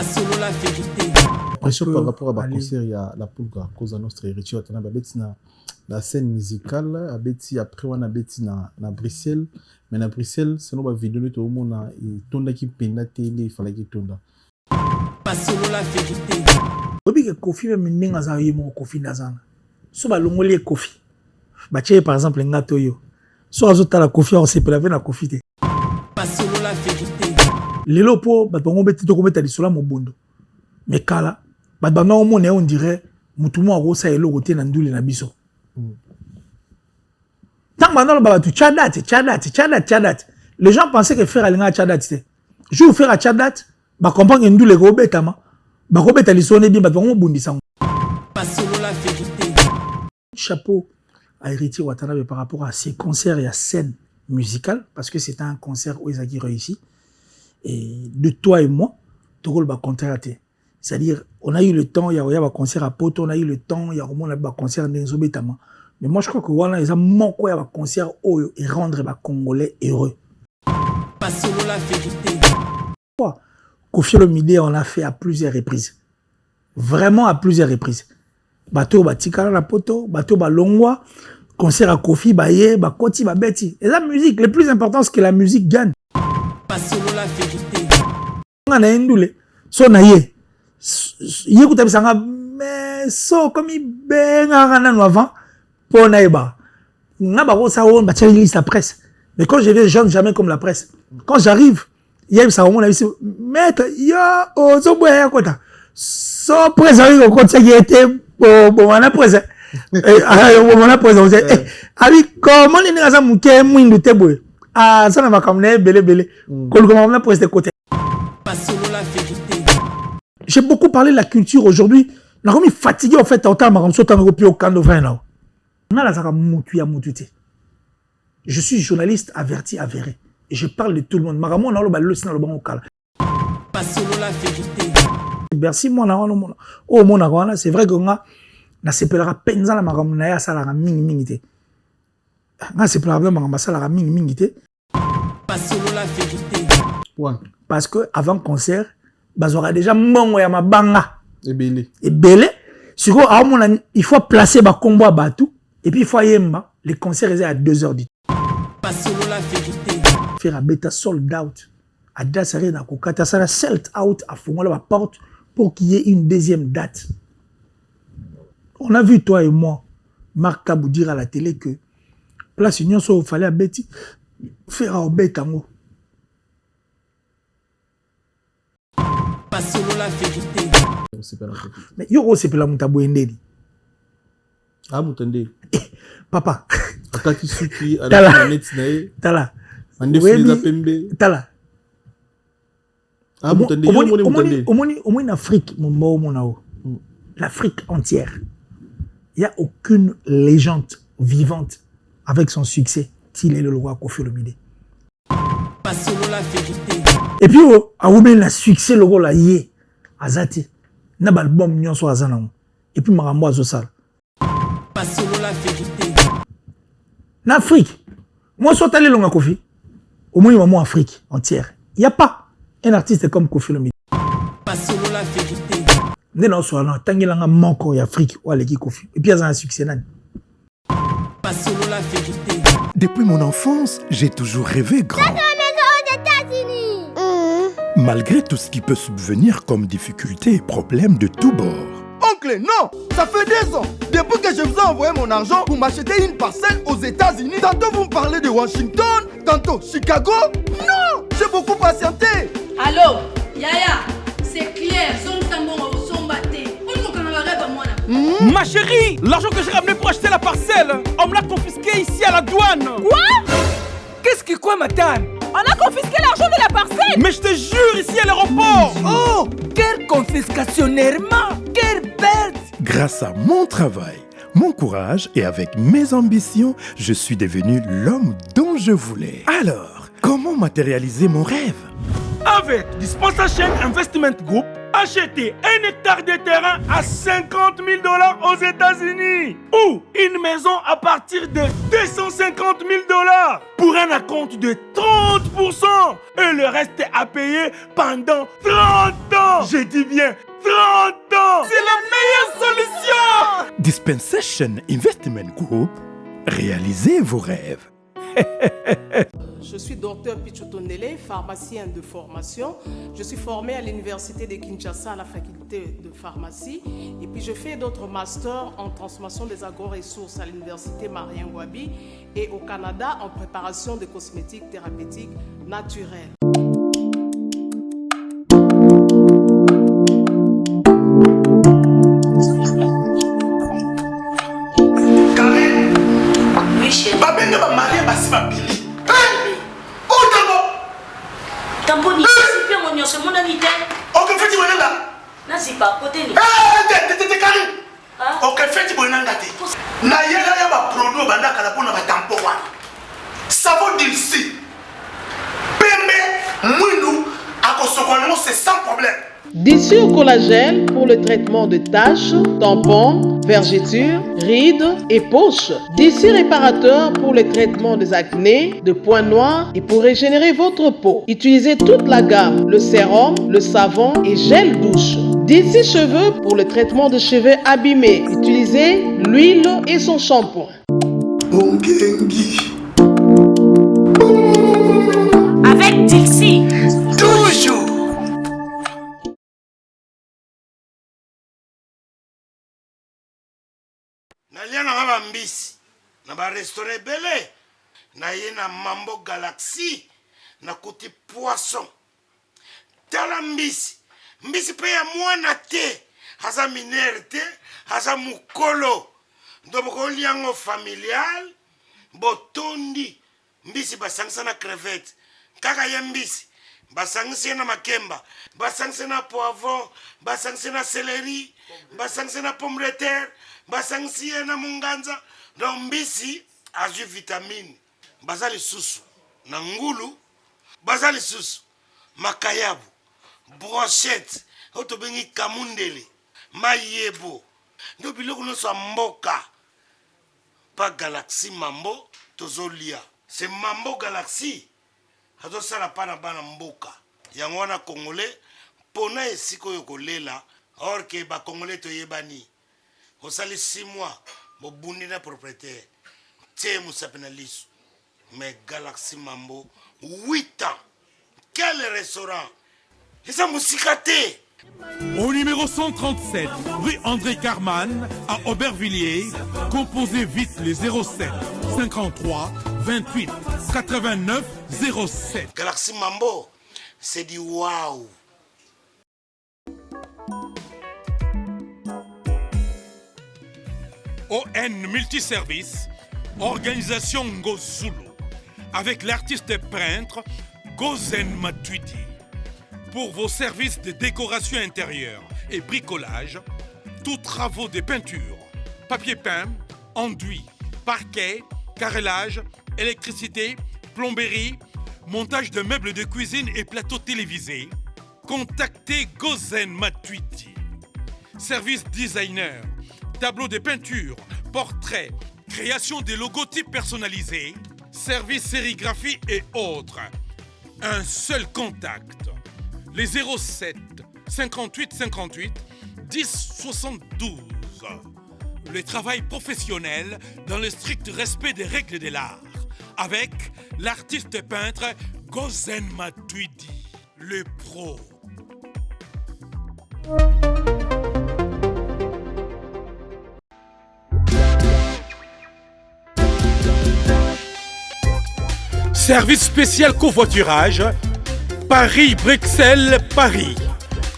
solo la vérité. Pression par rapport à la concert, il y a la poule à cause de notre héritier. La scène musicale, après on a bêti na Bruxelles, mais na Bruxelles, c'est nos vidéos tout le monde a tourné qui peine télé, il fallait qu'il tourne. Pas solo la vérité. Obi que Kofi même ninga za yemo Kofi nazana. So ba longoli Kofi. Ba tché par exemple ngato yo. So azota la Kofi on se pelaver na Kofi te. Pas solo la vérité. Lelo po ba bango beti to ko mettre lisola mobondo. Mais kala ba bana o mone on dirait mutumo a rosa elo côté na ndule na biso. Tant maintenant ba tu chadat. Les gens pensaient que faire alinga chadat te. Je vous faire à chadat ba comprendre que ndule go betama. Ba ko beta lisone bien ba bango bundisa. Pas solo la vérité. Chapeau à Héritier Watanabe par rapport à ses concerts et à scène musicale parce que c'était un concert où Ezaki réussi. Et de toi et moi, tout le monde va c'est-à-dire, on a eu le temps, il y a un concert à Poto, on a eu le temps, il y a un concert à Nzobetama. Mais moi, je crois que voilà, ils ont manqué un concert et rendre les Congolais heureux. Pas solo la vérité. Kofi Olomide, on l'a fait à plusieurs reprises. Vraiment à plusieurs reprises. Bateau, Batikala, la Poto, Bateau, Longwa, concert à Kofi, Baye, Bakoti, Babeti. Et la musique, le plus important, c'est que la musique gagne. Pas solo la vérité. On a une so na ye. Yécoute bisanga mais so comme il benga na avant pour naïba. Na ba ko sa on ba tcheli la presse. Mais quand je vais jeune jamais comme la presse. Quand j'arrive, il y a ça on a vu maître yo o so boya kota. So presse avec ko tcheli était bon on a presse. On a presse. Abi comment ni ngaza muke mwindu teboy. Ah ça na va comme belé. Ko comment on a presse de côté. Pas solo la vérité. J'ai beaucoup parlé de la culture aujourd'hui. Je suis fatigué en fait. Je suis journaliste averti, avéré. Et je parle de tout le monde. Pas solo la vérité. Merci moi oh mon c'est vrai que on na sepelera penza la magamna ya sala mingi na sepelera magamna sala mingi. Pas solo la vérité. Parce que avant concert bazora déjà mongo ya mabanga et belé siko il faut placer ba combo à batou et puis il faut yemba les concerts étaient à 2h du pas solo la vérité faire un bêta sold out à dasare na kokata ça sold out à fongola la porte pour qu'il y ait une deuxième date. On a vu toi et moi Marc Kabou dire à la télé que place union so fallait à Betty faire un bétango. Pas solo la vérité. Mais yo c'est pas la mutabou endeli. Ah mutande. Papa. Ataki suki à la net nae. Tala. Ande fili pembe. Tala. Ah mutande. Au moins en Afrique, l'Afrique entière. Il n'y a aucune légende vivante avec son succès. S'il est le roi Kofi Olomide. Pas solo la vérité. Et puis, à où bien le succès, le rôle là, yé, azati, n'a pas l'album mignon sur azana. Et puis, marambo azosal. Pas solo la vérité. En Afrique, moi, je suis allé à Kofi. Au moins, il y a en Afrique entière. Il n'y a pas un artiste comme Kofi Olomide. Pas solo la vérité. Non, soit là, tant qu'il y a un manque en Afrique, ou à l'équipe Kofi. Et puis, il y a un succès. Pas solo la vérité. Depuis mon enfance, j'ai toujours rêvé grand. Malgré tout ce qui peut subvenir comme difficultés et problèmes de tous bords. Oncle, non! Ça fait 2 ans! Depuis que je vous ai envoyé mon argent pour m'acheter une parcelle aux États-Unis, tantôt vous me parlez de Washington, tantôt Chicago. Non! J'ai beaucoup patienté! Allô? Yaya, c'est clair, Ma chérie, l'argent que j'ai ramené pour acheter la parcelle, on me l'a confisqué ici à la douane. Quoi? Qu'est-ce qui quoi, madame? On a confisqué l'argent de la parcelle. Mais je te jure, ici à l'aéroport. Oh, quelle confiscationnairement, quelle perte. Grâce à mon travail, mon courage et avec mes ambitions, je suis devenu l'homme dont je voulais. Alors, comment matérialiser mon rêve? Avec Dispensation Investment Group, achetez 1 hectare de terrain à 50 000 $ aux États-Unis ou une maison à partir de 250 000 $ pour un acompte de 30% et le reste à payer pendant 30 ans. ans. J'ai dit bien 30 ans. C'est la meilleure solution. Dispensation Investment Group, réalisez vos rêves. Je suis docteur Pichotondele, pharmacien de formation. Je suis formé à l'université de Kinshasa à la faculté de pharmacie. Et puis je fais d'autres masters en transformation des agro-ressources à l'université Marien Ngouabi et au Canada en préparation de cosmétiques thérapeutiques naturelles. Tamponi, c'est bien mon c'est mon ami. Ok, fais-tu bonheur là? Non, c'est pas côté. T'es carré. Ok, fais-tu bonheur là? Na y'a pas produit au banda kala pour na tampon. Ça vaut d'ici. Pembe, mounou, à Kosokono, c'est sans problème. D'ici au collagène pour le traitement de taches, tampons, vergetures, rides et poches. D'ici réparateur pour le traitement des acnés, de points noirs et pour régénérer votre peau. Utilisez toute la gamme, le sérum, le savon et gel douche. D'ici cheveux pour le traitement de cheveux abîmés. Utilisez l'huile et son shampoing. Avec Dixie. Toujours. nalia na nga bambisi na barestaurant ebele na ye na Mambo Galaxy na kuti poisson tala mbisi mpe ya mwana te aza minere te aza mukolo ndo bokolia yango familial botondi mbisi basangisa na crevette kaka ye mbisi basangisi ye na makemba basangisi na poivron basangisi na céleri basangisi na pomme de terre basangisi ye na munganza donc mbisi azwi vitamine baza lisusu na ngulu baza lisusu makayabu brochette oyo tobengi kamundele mayebo ndo biloko nyonso ya mboka pa Galaxy Mambo tozolia c'est Mambo Galaxy azosala pa na bana mboka yango wana congolais mpona esika oyo kolela or ke bacongolais toyebani osali 6 mois bobundi na propriétaire tie mosapi na liso mais Galaxy Mambo 8 ans quel restaurant eza mosika te. Au numéro 137, rue André Carman, à Aubervilliers, composez vite le 07 53 28 89 07. Galaxy Mambo, c'est du waouh. ON Multiservice, organisation Ngozulu, avec l'artiste peintre Gozen Matuidi. Pour vos services de décoration intérieure et bricolage, tous travaux de peinture, papier peint, enduit, parquet, carrelage, électricité, plomberie, montage de meubles de cuisine et plateaux télévisés, contactez Gozen Matuidi. Service designer, tableau de peinture, portrait, création de logotypes personnalisés, service sérigraphie et autres. Un seul contact. Les 07 58 58 10 72. Le travail professionnel dans le strict respect des règles de l'art. Avec l'artiste peintre Gozen Matuidi, le pro. Service spécial covoiturage, Paris-Bruxelles-Paris.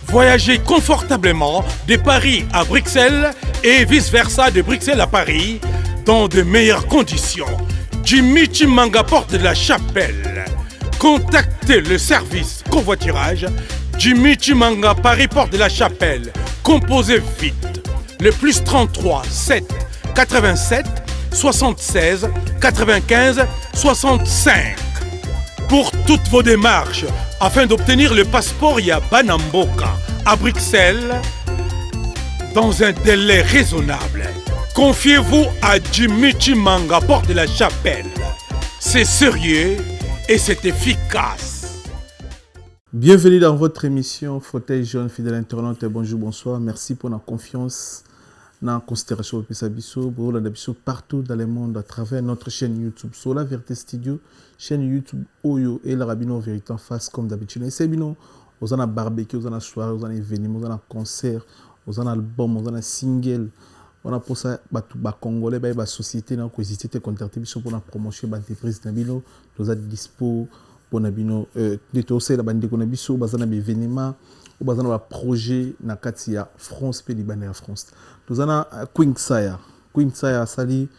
Voyagez confortablement de Paris à Bruxelles et vice-versa de Bruxelles à Paris dans de meilleures conditions. Jimmy Chimanga, porte de la Chapelle. Contactez le service covoiturage Jimmy Chimanga, Paris, porte de la Chapelle. Composez vite. Le plus 33 7 87 76 95 65. Pour toutes vos démarches, afin d'obtenir le passeport Yabanamboka à Bruxelles, dans un délai raisonnable, confiez-vous à Jimmy Chimanga, porte de la Chapelle. C'est sérieux et c'est efficace. Bienvenue dans votre émission Fauteuil jaune, fidèle internaute. Bonjour, bonsoir. Merci pour la confiance, la considération partout dans le monde à travers notre chaîne YouTube. Sur la Vérité Studio, chaîne YouTube Oyo et la Rabino Vérité en face comme d'habitude. Et c'est bien, vous avez un barbecue, vous avez un soirée, vous avez un événement, vous avez un concert, vous avez un album, vous avez un single. On a pour ça, les Congolais, les sociétés, les sociétés contactées pour la promotion de l'entreprise. Vous avez dispo. Pour nous, les la bande de biso, bazana événements, bazana projet na katia France pe Liban en France. Nous avons Queen Saya sali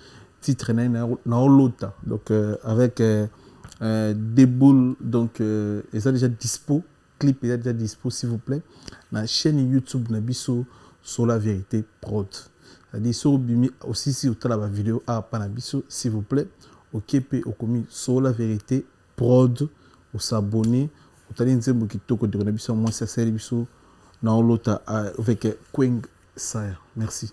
titre na olota donc avec des boules donc ils sont déjà dispo, clip est déjà dispo s'il vous plaît na chaîne YouTube na biso sur la vérité prod. C'est-à-dire sur bimi aussi si vous avez la vidéo à panabiso s'il vous plaît, OK au commis sur la vérité prod. Ou s'abonner, ou allez dire que tu as dit que moi c'est celle biso dans l'autre avec Queen Saya. Merci.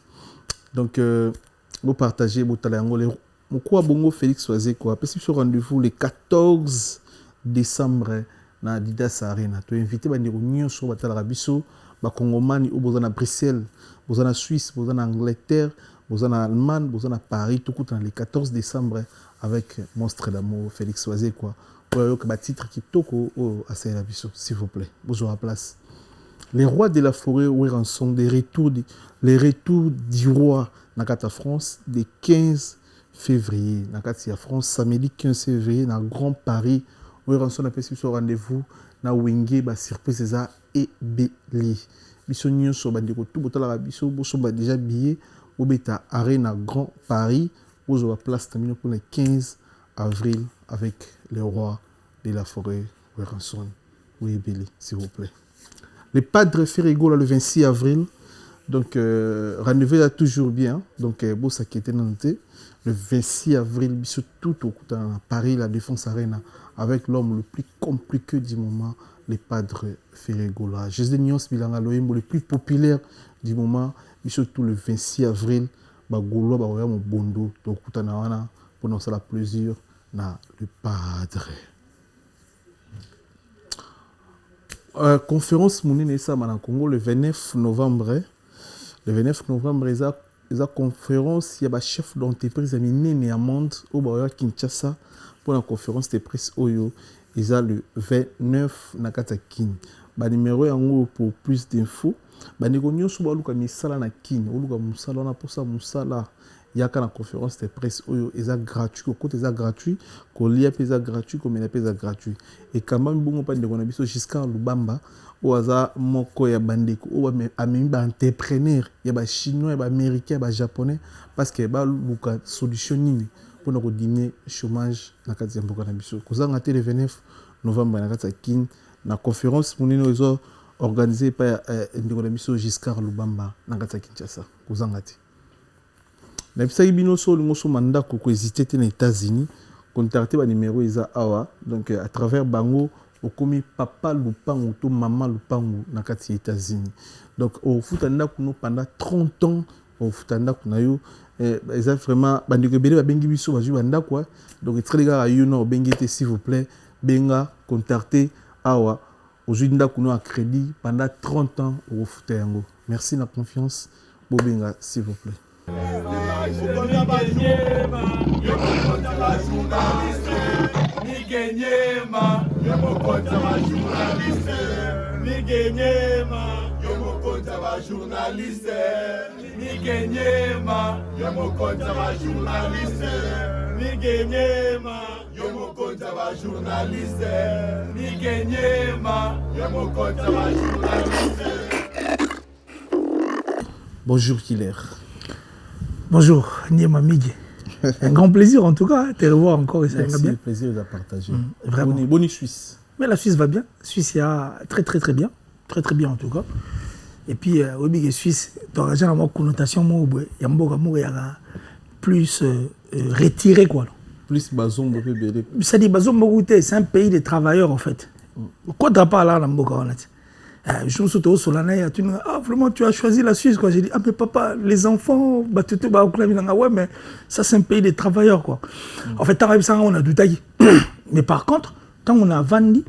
Donc vous partagez vous allez angolais. Mon quoi bongo Félix Soazé quoi. Parce que rendez-vous le 14 décembre na Adidas Arena. Tu es invité à venir sur batala biso ba Congomani ou bozana Bruxelles, bozana Suisse, bozana Angleterre, bozana Allemagne, bozana Paris tout dans le 14 décembre avec Monstre d'amour Félix Soazé quoi. Titre qui toko à s'il vous plaît, bonjour à place. Les rois de la forêt sont les retours du roi Nakata France le 15 février. Nakata France samedi 15 février dans Grand Paris où ils sont au rendez-vous na wenge ba surprise ça et belé. Biso nyonso bandeko tout botala biso boso ba déjà billet au beta arena Grand Paris où je place terminer pour le 15 avril avec le roi de la forêt, Weranson, oui, Billy, s'il vous plaît. Le Padre Ferrigo, le 26 avril, donc rendez-vous là toujours bien, donc beau ça qui était noté, le 26 avril, tout au coup à Paris, la Défense Arena, avec l'homme le plus compliqué du moment, le Padre Ferrigo. Jésus Nyons Bilangaloïm, le plus populaire du moment, surtout le 26 avril, Bagolo, Baroyam Bondo, donc pour nous, ça la plaisir. Le Padre. Conférence Mounine en Congo le 29 novembre. Le 29 novembre, il y a une conférence, il y a un chef d'entreprise à monde au Kinshasa pour la conférence de presse Oyo. Il y a le 29 Nakatakin. Le numéro est pour plus d'infos. Il y a un misala na kin, musala pour ça musala. Il y a une conférence de presse ils ont gratuit, côté ils gratuit, colia pesa gratuit, comme il pesa gratuit. Et quand même bon pas de konabiso jusqu'à Lubamba, ou aza moko ya bandeko, ou amemi ba entrepreneur, ya ba chinois, ya ba américain, ba japonais parce que ba luka solution nini pour nous diminuer chômage na kati ya mboka na biso. Kozanga te le 29 novembre na kati ya kin na conférence munino ils organisé par ndeko na biso Giscard Lubamba na kati ya Kinshasa. Kozanga te. Na bisaki bino so ngoso mandako ko hésiter aux États-Unis contacter ba numéro isa awa donc à travers bango okomi papa lupango to maman lupango na kati États-Unis donc au futanda kuno pendant 30 ans au futanda kuna yo ils ont vraiment bandiko bele ba bengi biso ba ju banda quoi donc très gars yo no bengi te s'il vous plaît benga contacter awa aujourd'hui ndako kuno à crédit pendant 30 ans au futango merci la confiance bobenga s'il vous plaît. Bonjour Killer. Bonjour, Niema Migi. Un grand plaisir en tout cas, te revoir encore et ça va bien. Le plaisir de partager. Vraiment. Bonne Suisse. Mais la Suisse va bien. La Suisse, il y a très bien. Très bien en tout cas. Et puis, oui, la Suisse, tu as une connotation, il y a plus retiré quoi. Plus bazon, ça dit bazon, c'est un pays de travailleurs en fait. Quoi tu pas là dans Mboka? Je me suis dit, vraiment, tu as choisi la Suisse. J'ai dit, ah, mais papa, les enfants, ouais, mais ça, c'est un pays de travailleurs. Quoi. En fait, on a douté. Mais par contre, quand on a vendu,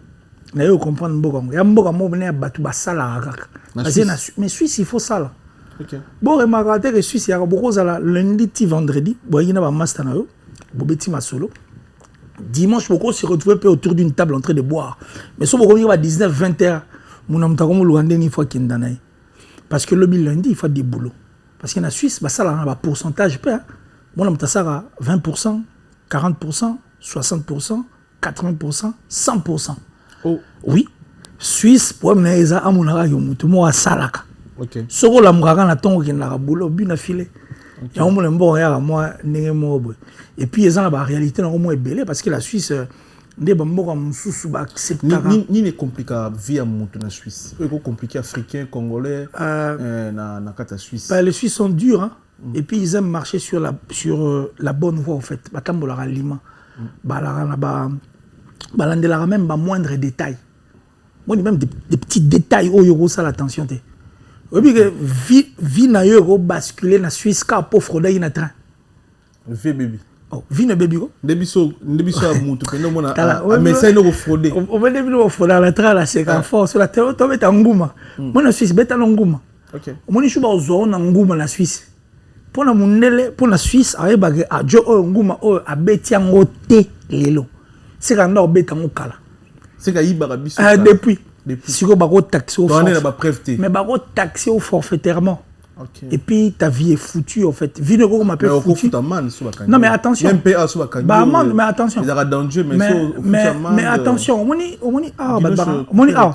na yo comprendre mboka ngo ya mboka mo bene batu basala kaka mais Suisse il faut ça. OK. Bon remarquez que Suisse il y a beaucoup ça lundi ti vendredi bo yina ba master na yo bo beti masolo. Dimanche beaucoup se retrouver autour d'une table en train de boire. Mais so beaucoup va 19 20 heures mon amta comme lundi ni fois kindana. Parce que le lundi il faut des boulots. Parce que na Suisse ba sala na pourcentage peu. Mon amta ça 20%, 40%, 60%, 80%, 100%. Oh. Oui, Suisse, pour me dire, à mon avis, tout le monde a salaka. OK. Ce que la mouraga na tongo qui na boulot, bien affilé. Il y a un moment bon à moi n'est mobo. Et puis ils ont la réalité na moins belé parce que la Suisse des bambo comme sous accepter. Ni ne compliqué vie à mon na Suisse. C'est compliqué africain, congolais na kata Suisse. Les Suisses sont durs hein. Et puis ils aiment marcher sur la bonne voie en fait. Batambola aliment. Balandela même moindre détail. Moi même des petits détails où yo ça l'attention té. Et puis que vie na yo basculer na Suisse ka pour frauder na train. V baby. Oh, vie na baby go. Debiso amuntu penda mona mais ça no frauder. On va devenir frauder la train la c'est en force la télé to beta nguma. Moi na Suisse beta nguma. OK. Moi ni chuba zo na nguma na Suisse. Pour la munele pour la Suisse ayeba ke ajo o nguma o abeti yango te lelo. C'est quand on beta ngokala. C'est quand iba biso. Depuis. Si on va taxer au forfait. Mais on va taxer au forfaitairement. OK. Et puis ta vie est foutue en fait. Vie ne go m'appelle foutue. Non mais attention. MPA sur la Bah mais attention. Il y a danger mais attention, on est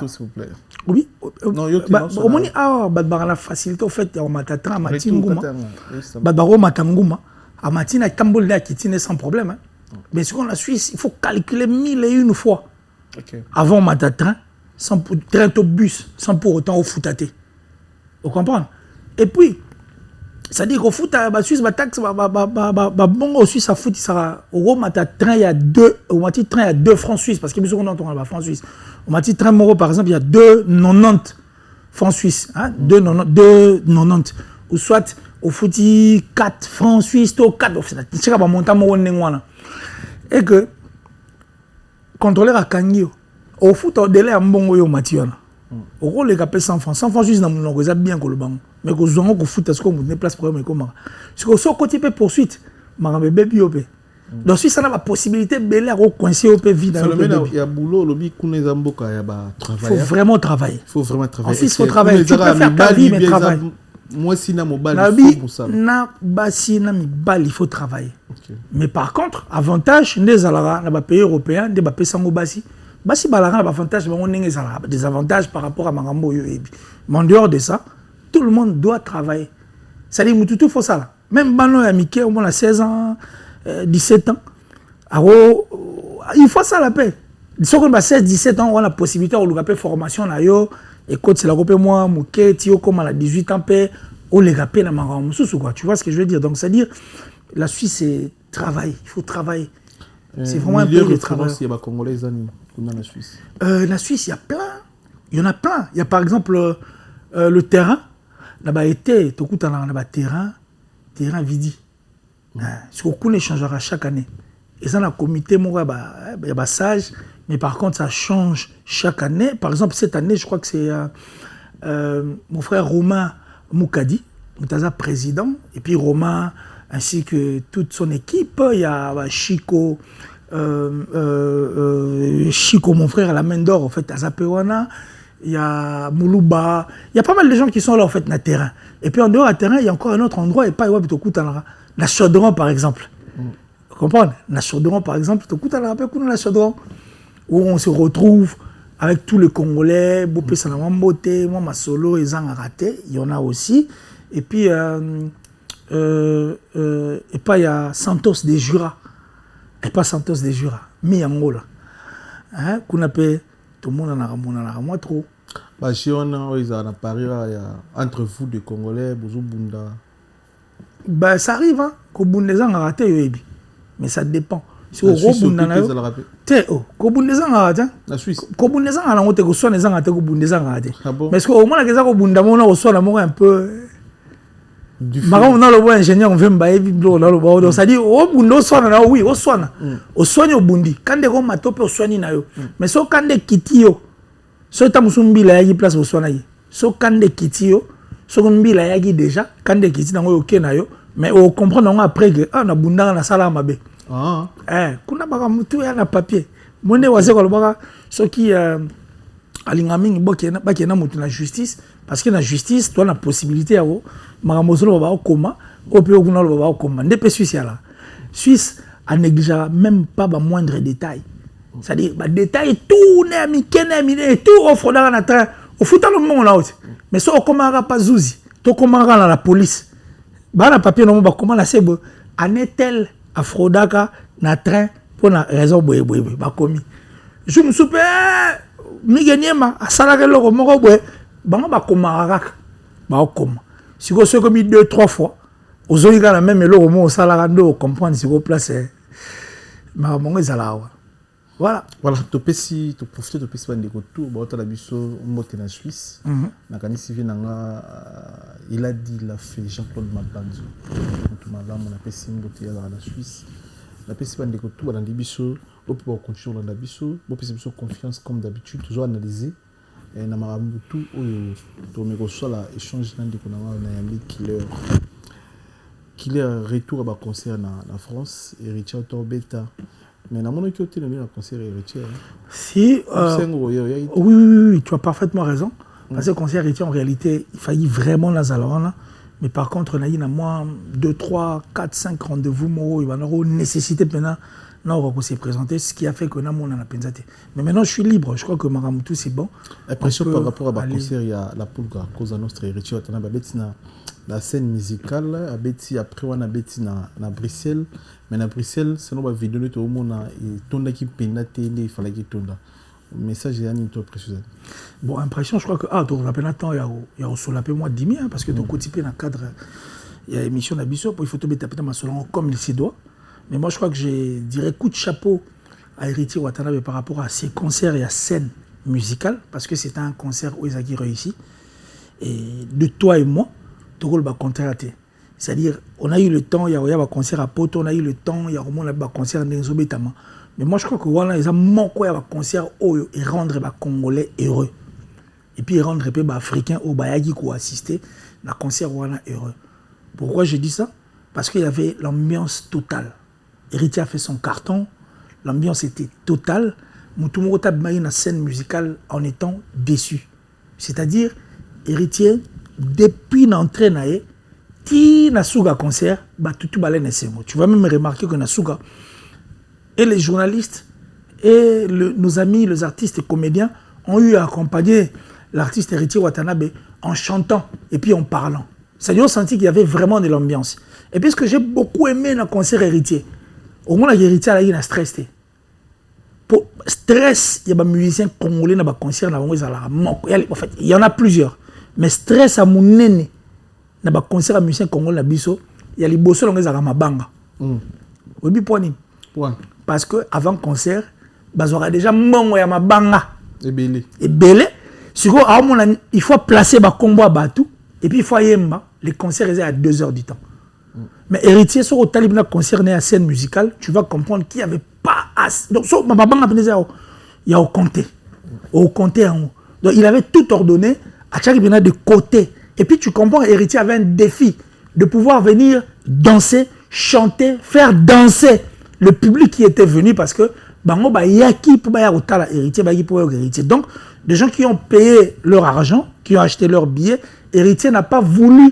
s'il vous plaît. Oui. Non, on est la facilité au fait on matatra matinguma. Badaro matanguma. A matina tambol là qui tient sans problème. Mais ce qu'on la Suisse, il faut calculer 1001 fois. Okay. Avant matatran, sans pour train au bus, sans pour autant au foutaté. Vous comprenez? Et puis, ça dit qu'au foot, la Suisse, la taxe, bon au Suisse, à foot, ça sera au matatran, il y a 2 francs suisses, parce que bien sûr, on entend la francs suisses. Au matatran, Moro, par exemple, il y a 2,90 francs suisses. Hein? 2,90. Ou soit, au foot, 4 francs suisses, 4. C'est pas montant, et que contrôler à Kangio au foot au délai à mbongo yo mationa au rôle les capé 100 francs juste dans mon réseau bien que le banc mais que zongo ko foot est-ce qu'on ne place problème comment parce que so côté poursuite marambe baby opé donc si ça n'a pas possibilité belé à coincer au vide il y a boulot lobby kuneza mboka ya ba travail faut vraiment travailler ensuite il faut travailler tu peux faire ta vie mais travaille moi si na mobile pour ça na basi na mibali il faut travailler. Okay. Mais par contre avantage les alara na ba pays européen de ba pesango basi balara avantage ba on des avantages par rapport à marambo yo ebi mais en dehors de ça tout le monde doit travailler ça dit mututu faut ça là même bano ya mike au moins 16 ans 17 ans il faut ça la paix si on a 16 17 ans on a la possibilité de faire formation na yo. Et quand c'est la groupe moi mouké tio comme à 18 ans paix on les rappelle à maram sous quoi tu vois ce que je veux dire donc c'est à dire la Suisse c'est travail il faut travailler c'est vraiment un peu de travail. Il y a congolais dans la Suisse. La Suisse il y a plein il y en a plein il y a par exemple le terrain là-bas été tout coup là-bas terrain vidi ce qu'on échangera chaque année et ça dans le comité moi il y a sage. Mais par contre, ça change chaque année. Par exemple, cette année, je crois que c'est mon frère Romain Moukadi, Moutaza président, et puis Romain, ainsi que toute son équipe. Il y a Chico, mon frère à la main d'or, en fait, à Zapewana. Il y a Moulouba. Il y a pas mal de gens qui sont là, en fait, dans le terrain. Et puis en dehors du terrain, il y a encore un autre endroit, et pas la Chaudron, par exemple. Vous comprenez? La Chaudron, par exemple, la Chaudron. Où on se retrouve avec tous les Congolais, Bopé Salamambote, moi Masolo et Zangarate, il y en a aussi. Et puis, il y a Santos des Jura. Et pas Santos des Jura, mais Angola. Hein, qu'on appelle, tout le monde en a moi trop. Bah, si on a Paris, entre vous, des Congolais, Bouzou Bunda. Bah, ça arrive, hein, qu'au Bunda Zangarate, mais ça dépend. Si au gros bundana yo te ko bundeza ngata la Suisse ko bundeza ngala ngote ko sona zanga te ko bundeza ngata mais est-ce que au moins la keza ko bunda mona ko sona mo un peu Maman, on a le bon ingénieur, on veut m'bailler biblo, on a le bon. Donc ça dit, oh bundo soigne, oui, oh soigne, au soigne au bundi. Quand des gros matopes au soigne na yo, mais so quand des kitio, so tamusumbi la yagi place au soigne. So quand des kitio, so kumbi la yagi déjà, quand des kitio na yo ok na yo, mais on comprend non après que ah na bunda na sala mabe. Ah. Kuna baka mutu ya na papier. Monde wase ko baka so qui alingaming baki na mutu na justice. Parce que dans la justice, tu as la possibilité de Suisse a négligé même pas le moindre détail. C'est-à-dire, les détails, tout n'est tout offre dans la train. Au foot, le monde là. Mais ça, on ne pas Zouzi. Tu commences dans la police. Bah, le papier, on va comment la sebo. En est-elle à Frodaka, na train, pour la raison de bah, commis. Je me souviens, Migueniema, à Salagelo, Moroboé. Bango ba komaraka ba okoma siko so comme 2-3 fois ozoli kana même eloko mo osala ndo comprendre siko place ma mongo ezalawa voilà to pesi to profiter to pesi bande ko tout ba otala biso mbote na Suisse na kanisi vi nanga il a dit la fait Jean-Claude Mabanzo to malamu na pesi mbote ya la Suisse la pesi bande ko tout ba ndandi biso au pour continuer dans biso bo pesi biso confiance comme d'habitude toujours analyser et na marambutu oyo to me ko sala échange na ndiko na yambi killer retour à ba concert na France et Richard Torbeta mais na mono ki otele na concert Richard si oui tu as parfaitement raison parce que concert Richard en réalité il faillit vraiment la zalona mais par contre na yina moi 2 3 4 5 rendez-vous mo il va avoir nécessité maintenant non, on va se présenter, ce qui a fait que nous avons pensé. Mais maintenant, je suis libre. Je crois que Maramutu, c'est bon. Impression par rapport à la concert, il y a la poule à cause de notre héritier. La scène musicale, après, on a na Bruxelles. Mais na Bruxelles, c'est une vidéo de tout le monde. Et tout qui pénate, il fallait qu'il tourne. Le message est un peu précis. Bon, impression, je crois que tu as un temps, il y a sur la moi 10 000, parce que tu as cotisé dans le cadre, il y a l'émission d'Abisso, il faut te mettre dans ma salon comme il se doit. Mais moi, je crois que je dirais coup de chapeau à Héritier Watanabe par rapport à ses concerts et à scène musicale, parce que c'était un concert où ils ont réussi. Et de toi et moi, tout le monde va contracter. C'est-à-dire, on a eu le temps, il y a un concert à Poto, on a eu le temps, il y a un concert à Nzobetama. Mais moi, je crois que voilà, ils ont manqué un concert et rendre les Congolais heureux. Et puis rendre les Africains au Bayagi qui ont assisté à un concert heureux. Pourquoi je dis ça? Parce qu'il y avait l'ambiance totale. Héritier a fait son carton, l'ambiance était totale. Moutoumou Tabmaï na scène musicale en étant déçu. C'est-à-dire, Héritier, depuis l'entrée nae, qui n'a souga concert, bah tout balai tu vas même remarquer que Nasuga et les journalistes et nos amis, les artistes et comédiens ont eu à accompagner l'artiste Héritier Watanabe en chantant et puis en parlant. C'est-à-dire, on sentit qu'il y avait vraiment de l'ambiance. Et puis, ce que j'ai beaucoup aimé dans le concert Héritier, au moins, l'héritier a stress. Pour stress, il y a des musiciens congolais dans le concert. En fait, il y en a plusieurs. Mais stress à mon nene, dans le concert de musiciens congolais, il y a les bossons qui ont mabanga. Oui, point. Parce qu'avant le concert, il y a déjà mabanga. Et belé. Il faut placer le combo à Batou. Et puis, il faut yemba. Les concerts étaient à 2 heures du temps. Mais héritier, sur le talib concerné à la scène musicale, tu vas comprendre qu'il n'y avait pas assez. Donc, il y a au compté en haut. Donc, il avait tout ordonné à chaque de côté. Et puis, tu comprends, héritier avait un défi de pouvoir venir danser, chanter, faire danser le public qui était venu parce que héritier. Donc, des gens qui ont payé leur argent, qui ont acheté leurs billets, héritier n'a pas voulu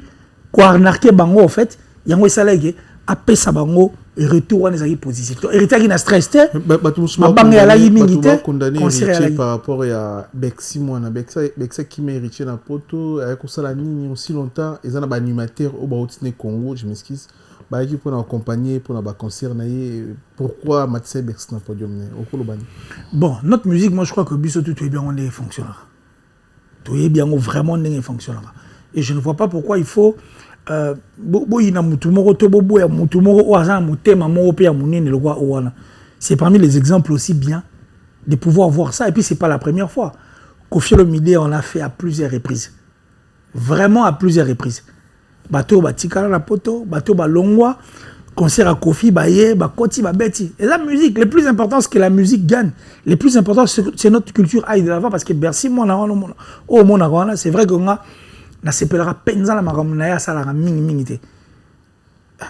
arnaquer Bango, en fait. Yango esalege apesa bango retour wana ezaki positif. Héritier qui na stress te. Mabanga ya layi mingi te. Condamné par rapport à Bexi mwana Bexi qui met héritier na poto avec osala nini aussi longtemps et na ba animateur au Baotine Congo, je m'excuse. Ba qui pour accompagner pour na ba concert na pourquoi Mathieu Bexi na podium ne okolo bani. Bon, notre musique moi je crois que biso tout est bien on est fonctionnera. Tout est bien vraiment on fonctionnera. Et je ne vois pas pourquoi il faut c'est parmi les exemples aussi bien de pouvoir voir ça. Et puis, ce n'est pas la première fois. Kofi Olomide, on l'a fait à plusieurs reprises. Vraiment à plusieurs reprises. bato batikala na poto, bato balongwa, concert à Kofi, Baye, Bakoti, Babeti. Et la musique, le plus important, c'est que la musique gagne. Le plus important, c'est notre culture aille de l'avant parce que Bercy, c'est vrai qu'on a s'appellera Penza la Maramnaya, ça la mingité.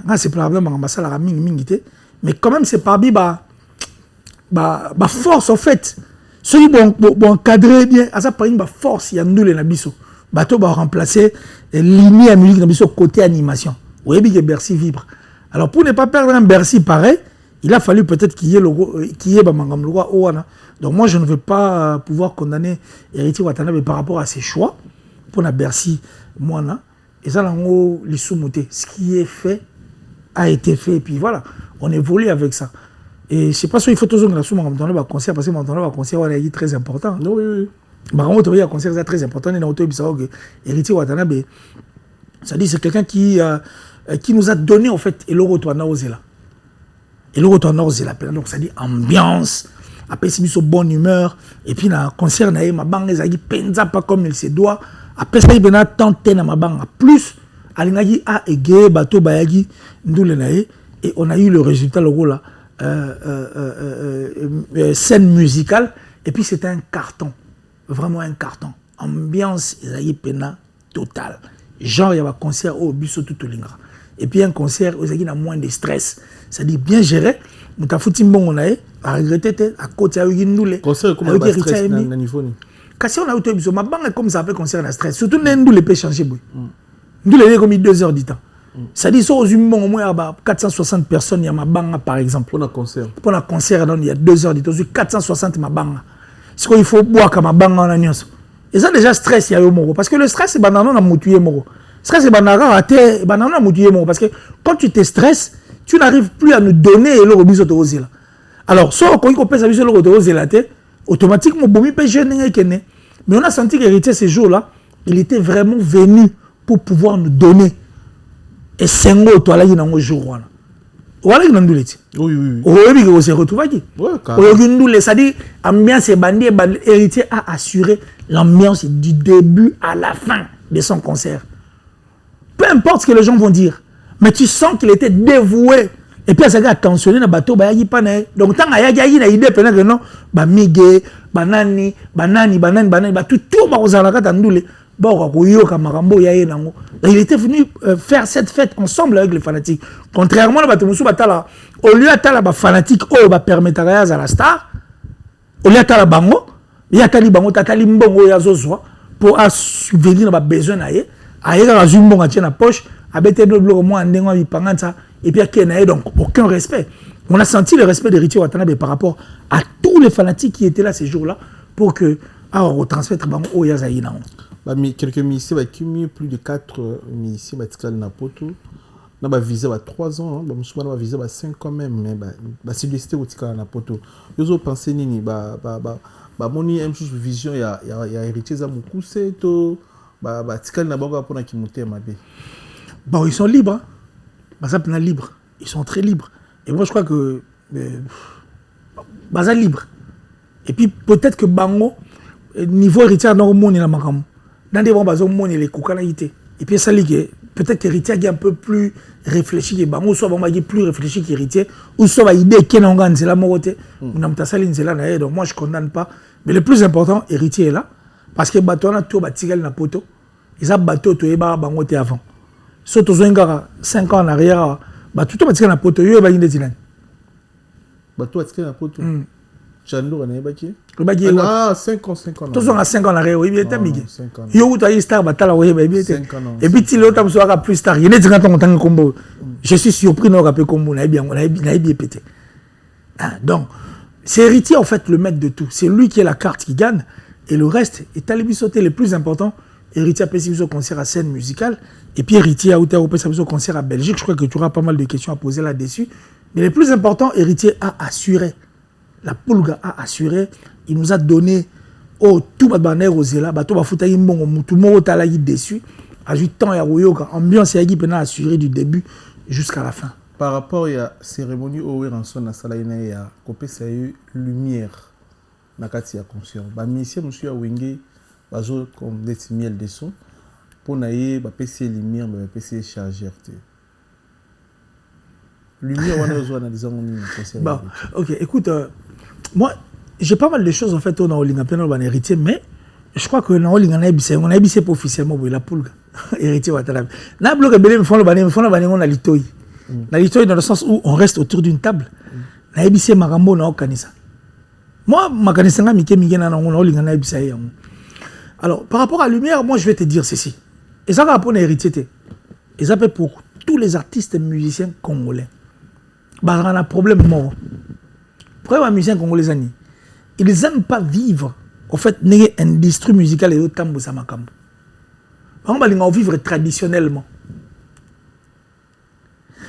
On s'appellera ça la mingité. Mais quand même, c'est pas force en fait. Celui qui encadrer bien, à ça, par exemple, force, il y a nous les nabiso. Bateau va remplacer ligne à musique nabiso côté animation. Vous voyez que Bercy vibre. Alors, pour ne pas perdre un Bercy pareil, il a fallu peut-être qu'il y ait le roi Owana. Donc, moi, je ne veux pas pouvoir condamner Héritier Watanabe par rapport à ses choix pour la Bercy, moi, et ça, ce qui est fait a été fait. Et puis voilà, on évolue avec ça. Et je ne sais pas si il faut toujours que la concert, parce que le concert est très important. Oui, oui. Le concert est très important. Héritier Watanabe, ça dit c'est quelqu'un qui nous a donné en fait et le retour à Ozela. Et le retour à Ozela, donc ça dit ambiance, après c'est mis au bonne humeur, et puis dans le concert, ma banque ça dit penza pas comme il se doit, après ça il y a tenté dans ma banque, plus alingagi a égé bateau bayagi ndule nae, et on a eu le résultat le rôle scène musicale, et puis c'était un carton, vraiment un carton, ambiance il pena totale. Genre il y a un concert au Bisso tout linga. Et puis un concert où il y a moins de stress. C'est-à-dire bien géré. Nous avons fait bon, on a regretté à côté de nous. Concert comme un stress dans le niveau. Quand on a eu tout ma banque comme ça fait concert de stress. Surtout nous les peut changer. Nous les comme 2 heures du temps. C'est-à-dire sur au moins 460 personnes il y a ma banque par exemple. Pour un concert. Pour un concert il y a 2 heures du temps. 460 ma banque. C'est qu'il faut boire comme ma banque en agneau. Et ça déjà stress il y a eu moro parce que le stress c'est banana na moutoué moro. Stress c'est banana raté banana moutoué moro parce que quand tu te stresses, tu n'arrives plus à nous donner le rebiso de rosé là. Alors soit quand on peut ça biso le rosé là automatiquement bomi peut jeune mais on a senti qu'héritier ces jours-là, il était vraiment venu pour pouvoir nous donner et sengo toi là il y a un jour là. Voilà qui nous dit. Oui, oui. Oui, on se retrouve aquí. Ouais, carrément. C'est-à-dire, l'ambiance est bandée, héritier a assuré l'ambiance du début à la fin de son concert. Peu importe ce que les gens vont dire, mais tu sens qu'il était dévoué. Et puis, ça a attentionné dans le bateau, donc, tant qu'il y a une idée, peut-être que non, migé, banani, tout, il était venu faire cette fête ensemble avec les fanatiques. Contrairement à Batala, au lieu de la fanatique, on permettre à la star, au lieu de la bango, il y a des bango, pour subvenir à besoin d'ailleurs, ailleurs à Zumbon à la poche, à BT de bloc moi et puis à donc aucun respect. On a senti le respect d'Héritier Watanabe par rapport à tous les fanatiques qui étaient là ces jours-là pour que on transmettre bango au Yazaïna. Quelques ministères qui ont plus de 4 ministères qui Napoto. On a visé 3 ans, on a visé 5 ans même, mais c'est des au Tika Napoto. Vous pensez nini moni vision ya héritier za mukuse to Tika Nabango pour na kimote mabe. Ils sont libres. Libre. Ils sont très libres. Et moi je crois que Baza libre. Et puis peut-être que Bango niveau héritier dans le monde il a makam. Dans des bons monde les kokanaïté. Et puis ça ligue peut-être héritier qui est un peu plus réfléchi que Bango soit plus réfléchi qu'héritier ou soit idée qui n'engage c'est la moroté. On a mtasaline c'est là donc moi je condamne pas mais le plus important héritier est là parce que bateau na tout batigal na poto. Ils a bateau to eba Bango té avant. Surtout 5 ans en arrière tout batigal na poto yo ba inde tinan. Bateau batigal na poto. Chandou on est baki. Ah 5 ans. Tous on a 5 ans en arrière, oui, bien tamigé. Yo tu as star batala oui bien. Et puis tu l'autre soir plus star. Il est dit quand on entend combo. Je suis surpris non rappeler combo, on a bien pété. Donc c'est héritier en fait le maître de tout. C'est lui qui est la carte qui gagne et le reste est allé sauter le plus important. Héritier a passé au concert à scène musicale et puis héritier a été au concert à Belgique. Je crois que tu auras pas mal de questions à poser là-dessus. Mais le plus important, héritier a assuré. La Pulga a assuré, il nous a donné tout le monde Rosela, bateau bafuta yimbongo tout le monde tala yi dessus, ajoute temps ya royoka, ambiance ya pena assuré du début jusqu'à la fin. Par rapport à la cérémonie au ranson na sala ina ya kopé ça eu lumière na kati ya concert. Ba musicien monsieur ya wenge bazo comme des miel de son. pour naïe ba PC lumière mais PC chargeur té lumière on a besoin d'analyser mon bon ok écoute moi j'ai pas mal de choses en fait on a olinga pena ban héritier mais je crois que on a ebissé officiellement la poule héritier watala na bloc belé me font le bané on a litoyi na litoyi dans le sens où on reste autour d'une table na ebissé marambo na okanisa moi makanisa nga mike mike na on olinga na ebissé yango. Alors par rapport à lumière moi je vais te dire ceci et ça va pour héritier et ça peut pour tous les artistes et musiciens congolais bah on a un problème mort problème à musiciens congolais ils n'aiment pas vivre en fait une industrie musicale et autant de ça makambo on va vivre traditionnellement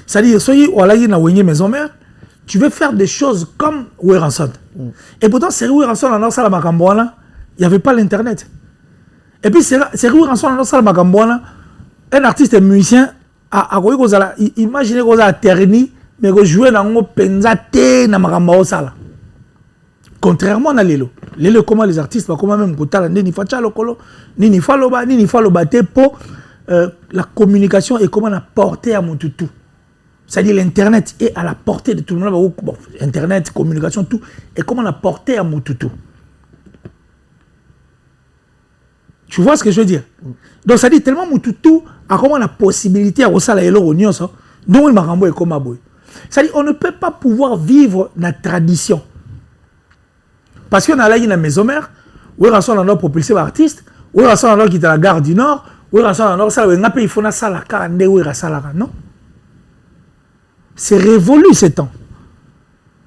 c'est-à-dire soyez voilà y na wenye maison mère tu veux faire des choses comme Weranson et pourtant c'est Weranson dans ça la makambo là il y avait pas l'internet et puis c'est Weranson dans ça la makambo là un artiste et musicien a imaginez que ça terni mais que jouer dans un penza té na makambo ça. Contrairement à Lelo comment les artistes comment même kotala ni facha lokolo ni faloba te po la communication et comment la porter à mon toutou. C'est-à-dire l'internet est à la portée de tout le monde bon, internet communication tout et comment la porter à mon toutou. Tu vois ce que je veux dire? Donc ça dit tellement mon toutou a comment la possibilité à ça la Lelo onyo ça donc il makambo et comme boy. Ça dit on ne peut pas pouvoir vivre la tradition. Parce qu'on a là une maison mère, où on a propulsé l'artiste, où on a qui est à la gare du Nord, où on a ça, il faut ça la carne, où on a ça la non. C'est révolu ce temps.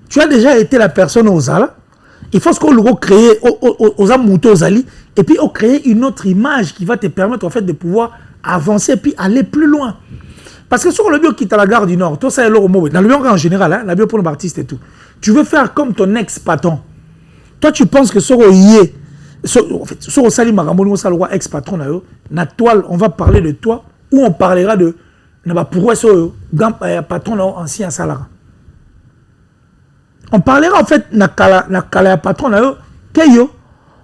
Tu as déjà été la personne aux Zala, il faut qu'on le crée aux Amouto aux Ali, et puis on crée une autre image qui va te permettre en fait de pouvoir avancer et puis aller plus loin. Parce que sur le bio qui est à la gare du Nord, tout ça est l'euro dans le bio en général, hein, la bio pour l'artiste et tout. Tu veux faire comme ton ex-patron. Toi, tu penses que sur le Sali Marambo, sur le roi ex-patron, na toile, on va parler de toi, ou on parlera de pourquoi ce patron ancien salaire. On parlera en fait na kala patron keyo.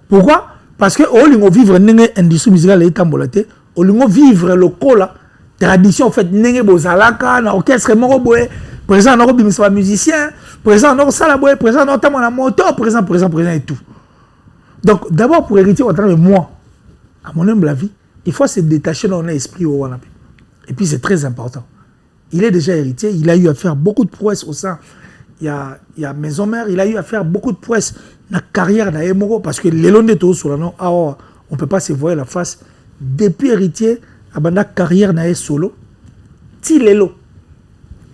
Pourquoi? Parce que on vivre une industrie musicale et tambolate, on vivre le cola tradition en fait nenge bozalaka na orchestre moko boye. Présent dans le musicien, présent dans le salaboy, présent dans la moto, présent et tout. Donc, d'abord, pour hériter, moi, à mon humble avis, il faut se détacher dans l'esprit au Wanapi. Et puis, c'est très important. Il est déjà héritier, il a eu à faire beaucoup de prouesses au sein. Il y a Maison Mère, il a eu à faire beaucoup de prouesses dans la carrière d'Aemoro, parce que les longs détours sur la non, on ne peut pas se voir la face. Depuis héritier, à la carrière d'Aemoro solo, ti lelo.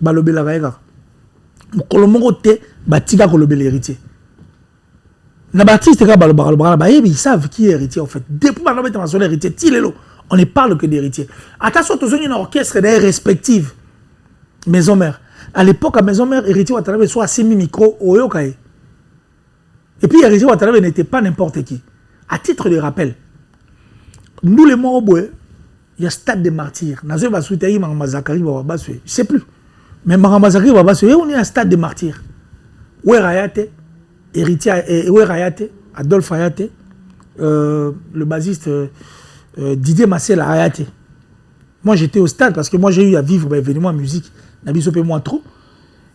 Balobe la gaïga. Mokolomongo te, batika kolobe l'héritier. Na baptiste ka baloba, ils savent qui est héritier en fait. Depuis maintenant, on est héritier. Tilelo, on ne parle que d'héritier. Attention, tous une orchestre des respectives. Maison mère. À l'époque, à Maison mère, héritier Watanabe soit semi micro au yokaye. Et puis héritier Watanabe n'était pas n'importe qui. À titre de rappel, nous les Moroboué, il y a stade des martyrs. Nazo Basouitaï, Mazakari, je ne sais plus. Mais Maramazakari, on est à stade des martyrs. Où est Rayate, héritier, où est Rayate, Adolphe Rayate, le basiste Didier Massel Rayate. Moi j'étais au stade parce que moi j'ai eu à vivre l'événement musique. Nabiso pe moi trop.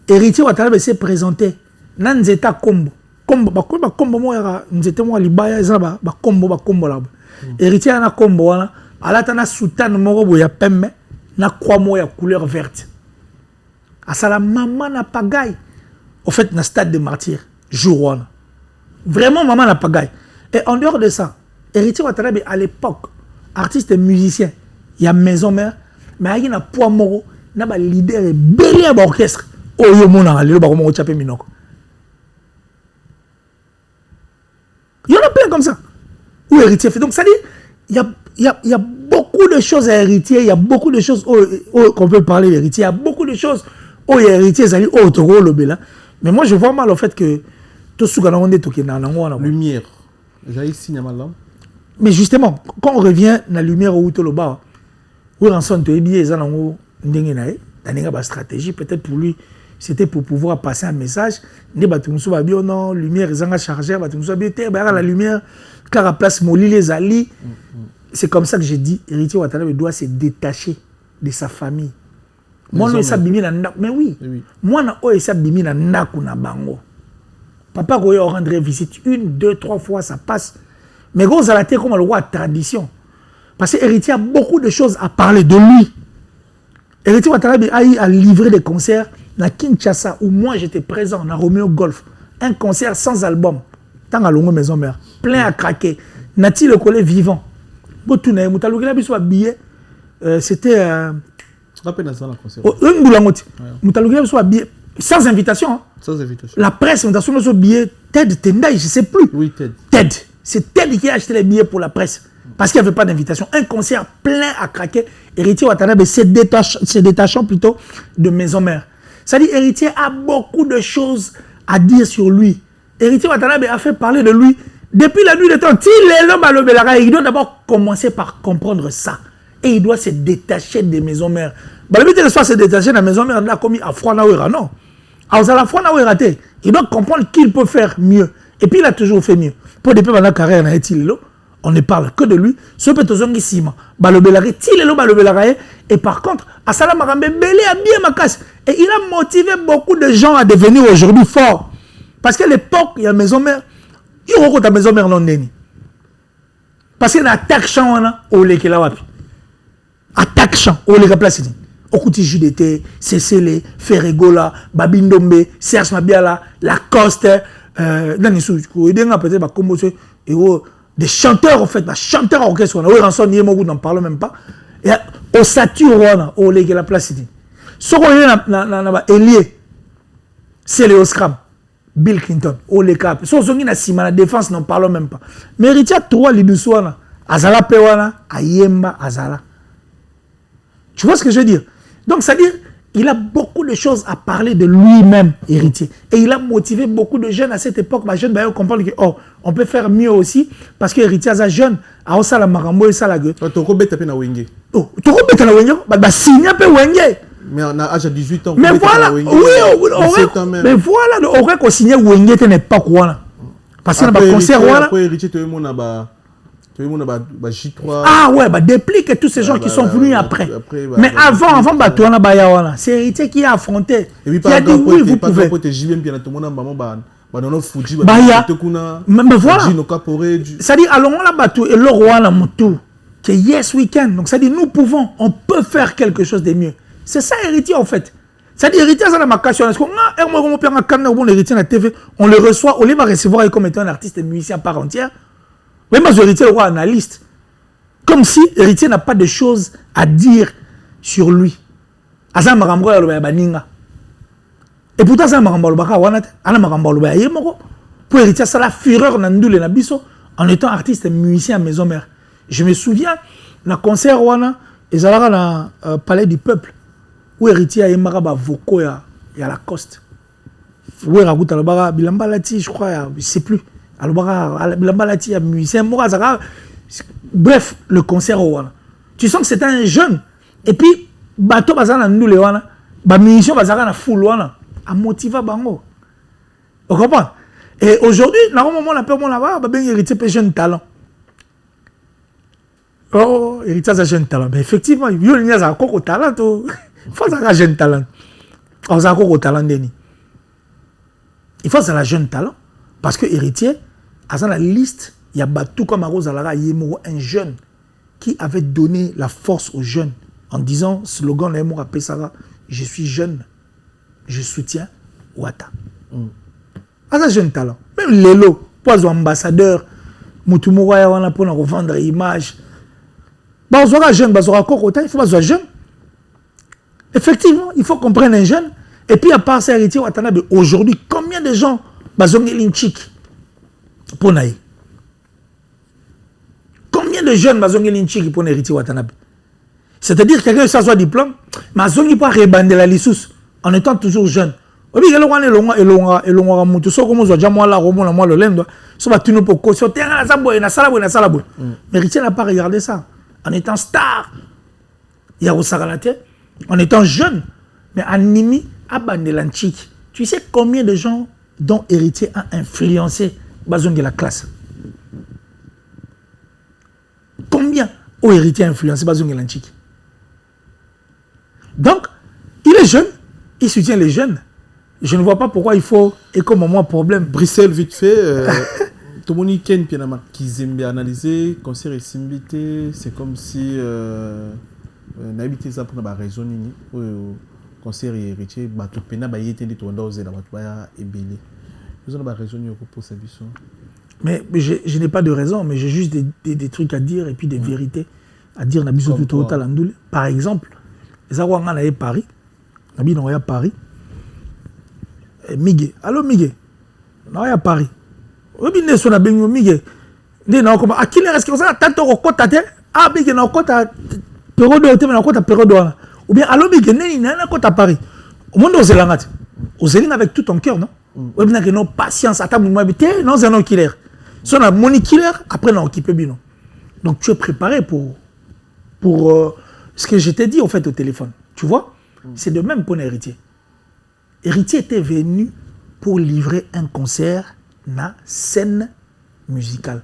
Héritier Watanabe s'est présenté. Nanzeta Kombo. Kombo moi nzete moi libaya ezaba ba kombo là. Héritier na kombo wana. Alata na soutane moko boya pemme na croix moya couleur verte. Asala maman na pagaille. Au fait na stade de martyrs jour one. Vraiment maman na pagaille. Et en dehors de ça, héritier Watanabe à l'époque, artiste et musicien, il y a Maison Mère, mais il y a poids moro, il y a leader et belé à l'orchestre. Oh yo mona, le baron moro chapé minoko. Il y en a plein comme ça. Où héritier fait. Donc ça dit, il y a beaucoup de choses à héritier, il y a beaucoup de choses qu'on peut parler d'héritier, il y a beaucoup de choses où héritier, ça dit, oh, toro le bela. Mais moi je vois mal au fait que tout ce qu'on a toqué dans la lumière. Mais justement, quand on revient dans la lumière où tout le bas, où on s'en est bien, ils ont une stratégie, peut-être pour lui, c'était pour pouvoir passer un message. Ne batumso ba bio non, lumière ils ont chargeur, batumso ba bio la lumière, car à place moli les ali. c'est comme ça que j'ai dit, Héritier Watanabe doit se détacher de sa famille. Moi, je suis bimi na ndaku. Mais oui. Moi, je suis bimi na ndaku na bango. Papa, quand il rendre visite 1, 2, 3 fois, ça passe. Mais quand vous allez comme le roi tradition. Parce que Héritier a beaucoup de choses à parler de lui. Héritier Watanabe a livré des concerts à Kinshasa, où moi j'étais présent, dans Romeo Golf. Un concert sans album. Tant à longue maison mère. Plein à craquer. Nati le collègue vivant. C'était. Sans invitation. Sans invitation. La presse, invitation sur billet. Ted Tendai, je ne sais plus. Oui, Ted. Ted. C'est Ted qui a acheté les billets pour la presse. Parce qu'il n'y avait pas d'invitation. Un concert plein à craquer. Héritier Watanabe se détachant plutôt de Maison Mère. C'est-à-dire, Héritier a beaucoup de choses à dire sur lui. Héritier Watanabe a fait parler de lui depuis la nuit de temps. Il doit d'abord commencer par comprendre ça. Et il doit se détacher des Maisons Mères. Il doit se détacher de la Maison Mère. Il a commis à Fronaouira, non. Il doit comprendre qu'il peut faire mieux. Et puis il a toujours fait mieux. Pour depuis la carrière, on ne parle que de lui. Ce peut être Sima. Et par contre, Asala Marambe Belé a bien ma casse. Et il a motivé beaucoup de gens à devenir aujourd'hui forts. Parce qu'à l'époque, il y a Maison Mère. Il y a une Maison Mère non déni. Parce qu'il y a un attaque champ au lait qui là. Attaque champ au lait qui place. Okuti Judete, Cécélé, Ferregola, Babindombe, Serge Mabiala, Lacoste, des chanteurs en fait, des chanteurs orchestre, on n'en parle même pas. Et au Saturne, au Légua la place. Ce qu'on a Elie, c'est le Oscram, Bill Clinton, au Légua. Ce qu'on a Sima, la défense, n'en parlons même pas. Mais il y a trois Liduswana, Azala Pewana, Ayemba, Azala. Tu vois ce que je veux dire? Donc, c'est-à-dire, il a beaucoup de choses à parler de lui-même, Héritier. Et il a motivé beaucoup de jeunes à cette époque. Les jeunes comprennent que, oh, on peut faire mieux aussi, parce que Héritier est jeune. À Osala Marambo et Salague. Tu as bêta na Wenge. Oh, tu as bêta na Wenge. Bah, signé un peu Wenge. Mais on a âge à 18 ans. Mais voilà, oui, mais voilà, on aurait qu'on signe Wenge, tu n'es pas quoi. Parce qu'il y a un concert. Après, Héritier, tu as J3. Ah ouais, bah déplique tous ces gens qui sont venus après. Mais avant, c'est Héritier qui a affronté. Et puis, qui a dit oui, vous pouvez. Mais voilà. C'est-à-dire, allons là-bas, et le roi là, tout. Que yes, week-end. Donc, c'est-à-dire, nous pouvons, on peut faire quelque chose de mieux. C'est ça, Héritier, en fait. C'est-à-dire, Héritier, ça, ma question. On le reçoit, on va recevoir comme étant un artiste et musicien par entière. Même Héritier, le roi analyste. Comme si Héritier n'a pas de choses à dire sur lui. Et pourtant, ça m'a pour Héritier, ça la fureur en étant artiste et musicien à Maison Mère. Je me souviens, dans le concert, ils allaient dans le palais du peuple, où Héritier a eu vocaux et à la coste. Où il a je crois, je ne sais plus. Bref, le concert. Tu sens que c'est un jeune. Et puis, bateau bazana nous les wana, ba mission bazana na full wana, a motiver bango. Vous comprenez? Et aujourd'hui, dans le moment on appelle mon là-bas, ba ben Héritier pe jeune talent. Oh, Héritier a jeune talent. Mais effectivement, il y a un coco talent. Il faut un jeune talent. On a un coco talent deni. Il faut un jeune talent parce que Héritier dans la liste, il y a Batou comme Arosalara Yemoro, un jeune qui avait donné la force aux jeunes en disant, slogan de Yemoro Pesara, je suis jeune, je soutiens Ouattara. Un jeune talent. Même Lelo, poison ambassadeur, Moutoumouaya wana pour revendre l'image. On sera jeune, on sera encore autant, il faut être jeune. Effectivement, il faut qu'on prenne un jeune. Et puis à part ça, Héritier Watanabe, aujourd'hui, combien de gens bazongé l'inchik pour naï? Combien de jeunes bazongé l'inchik pour Héritier Watanabe? C'est-à-dire que quelqu'un qui a un diplôme, mais bazongé pas rebander la lissous en étant toujours jeune. Mais Héritier n'a pas regardé ça. En étant star, il y a en étant jeune, mais Animi a bandé l'antique. Tu sais combien de gens dont Héritier a influencé Bazong de la classe? Combien? au héritier influencé par Zongelanchik. Donc, il est jeune, il soutient les jeunes. Je ne vois pas pourquoi il faut, et comme moi, problème. Bruxelles, vite fait, tout le monde ken pianama Kizembe analysé, concert et simbité, c'est comme si n'habité ça pour la raison ni concert et héritier, bateau pena ba yete de tondo zela bateau ba ebele. Vous avez raison pour cette vision. Mais je n'ai pas de raison, mais j'ai juste des trucs à dire et puis des vérités à dire. Par exemple, les Awangana à Paris, Nabi à Paris, Miguel, allô Miguel, on à Paris. Obi ne so na bengo Miguel, ne na ko a qui les responsables tanto ko tate, ah Miguel na ko ta période de na ko ta période ou bien allô Miguel ne na ko ta Paris. Au monde aux Zélangati, aux Zéling avec tout ton cœur, non? Ou bien que non patience à ta mouvement habité, non c'est un killer. Si on a mon killer, après on a occupé bien. Donc tu es préparé pour ce que je t'ai dit en fait au téléphone. Tu vois? C'est de même pour l'héritier. Héritier était venu pour livrer un concert na scène musicale.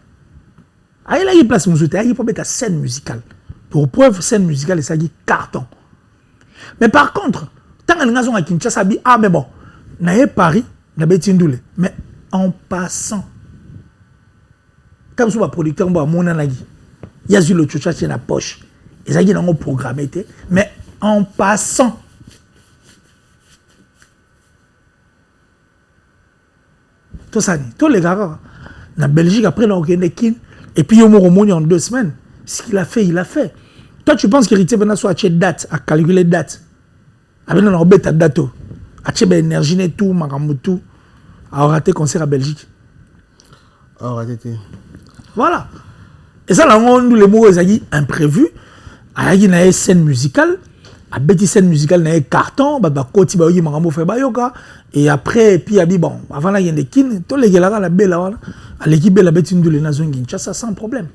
Ah, il a eu place musicale, il a eu place scène musicale. Pour preuve, scène musicale, ça dit carton. Mais par contre, tant que nous avons à Kinshasa, ah mais bon, na Paris, na Betindoule, mais en passant, comme sur producteur, on va il y a eu le tchoucha dans la poche, et ça y est programmé, mais en passant. Tout ça, tous les gars, en Belgique, après, on a et puis, on a en 2 semaines. Ce qu'il a fait, il a fait. Toi, tu penses qu'héritier va soit à date, à calculer date. Avec on a ta date, à énergie et tout, tout, à rater concert à Belgique. Voilà. Et ça, là, on les mots, ils imprévus. À une scène musicale, à bêti scène musicale, il y a un carton, et après, puis il y a dit, bon, avant là, il y a des kines, tous les gars, la belle, à l'équipe de la bêti de l'Énazon, ça sans problème.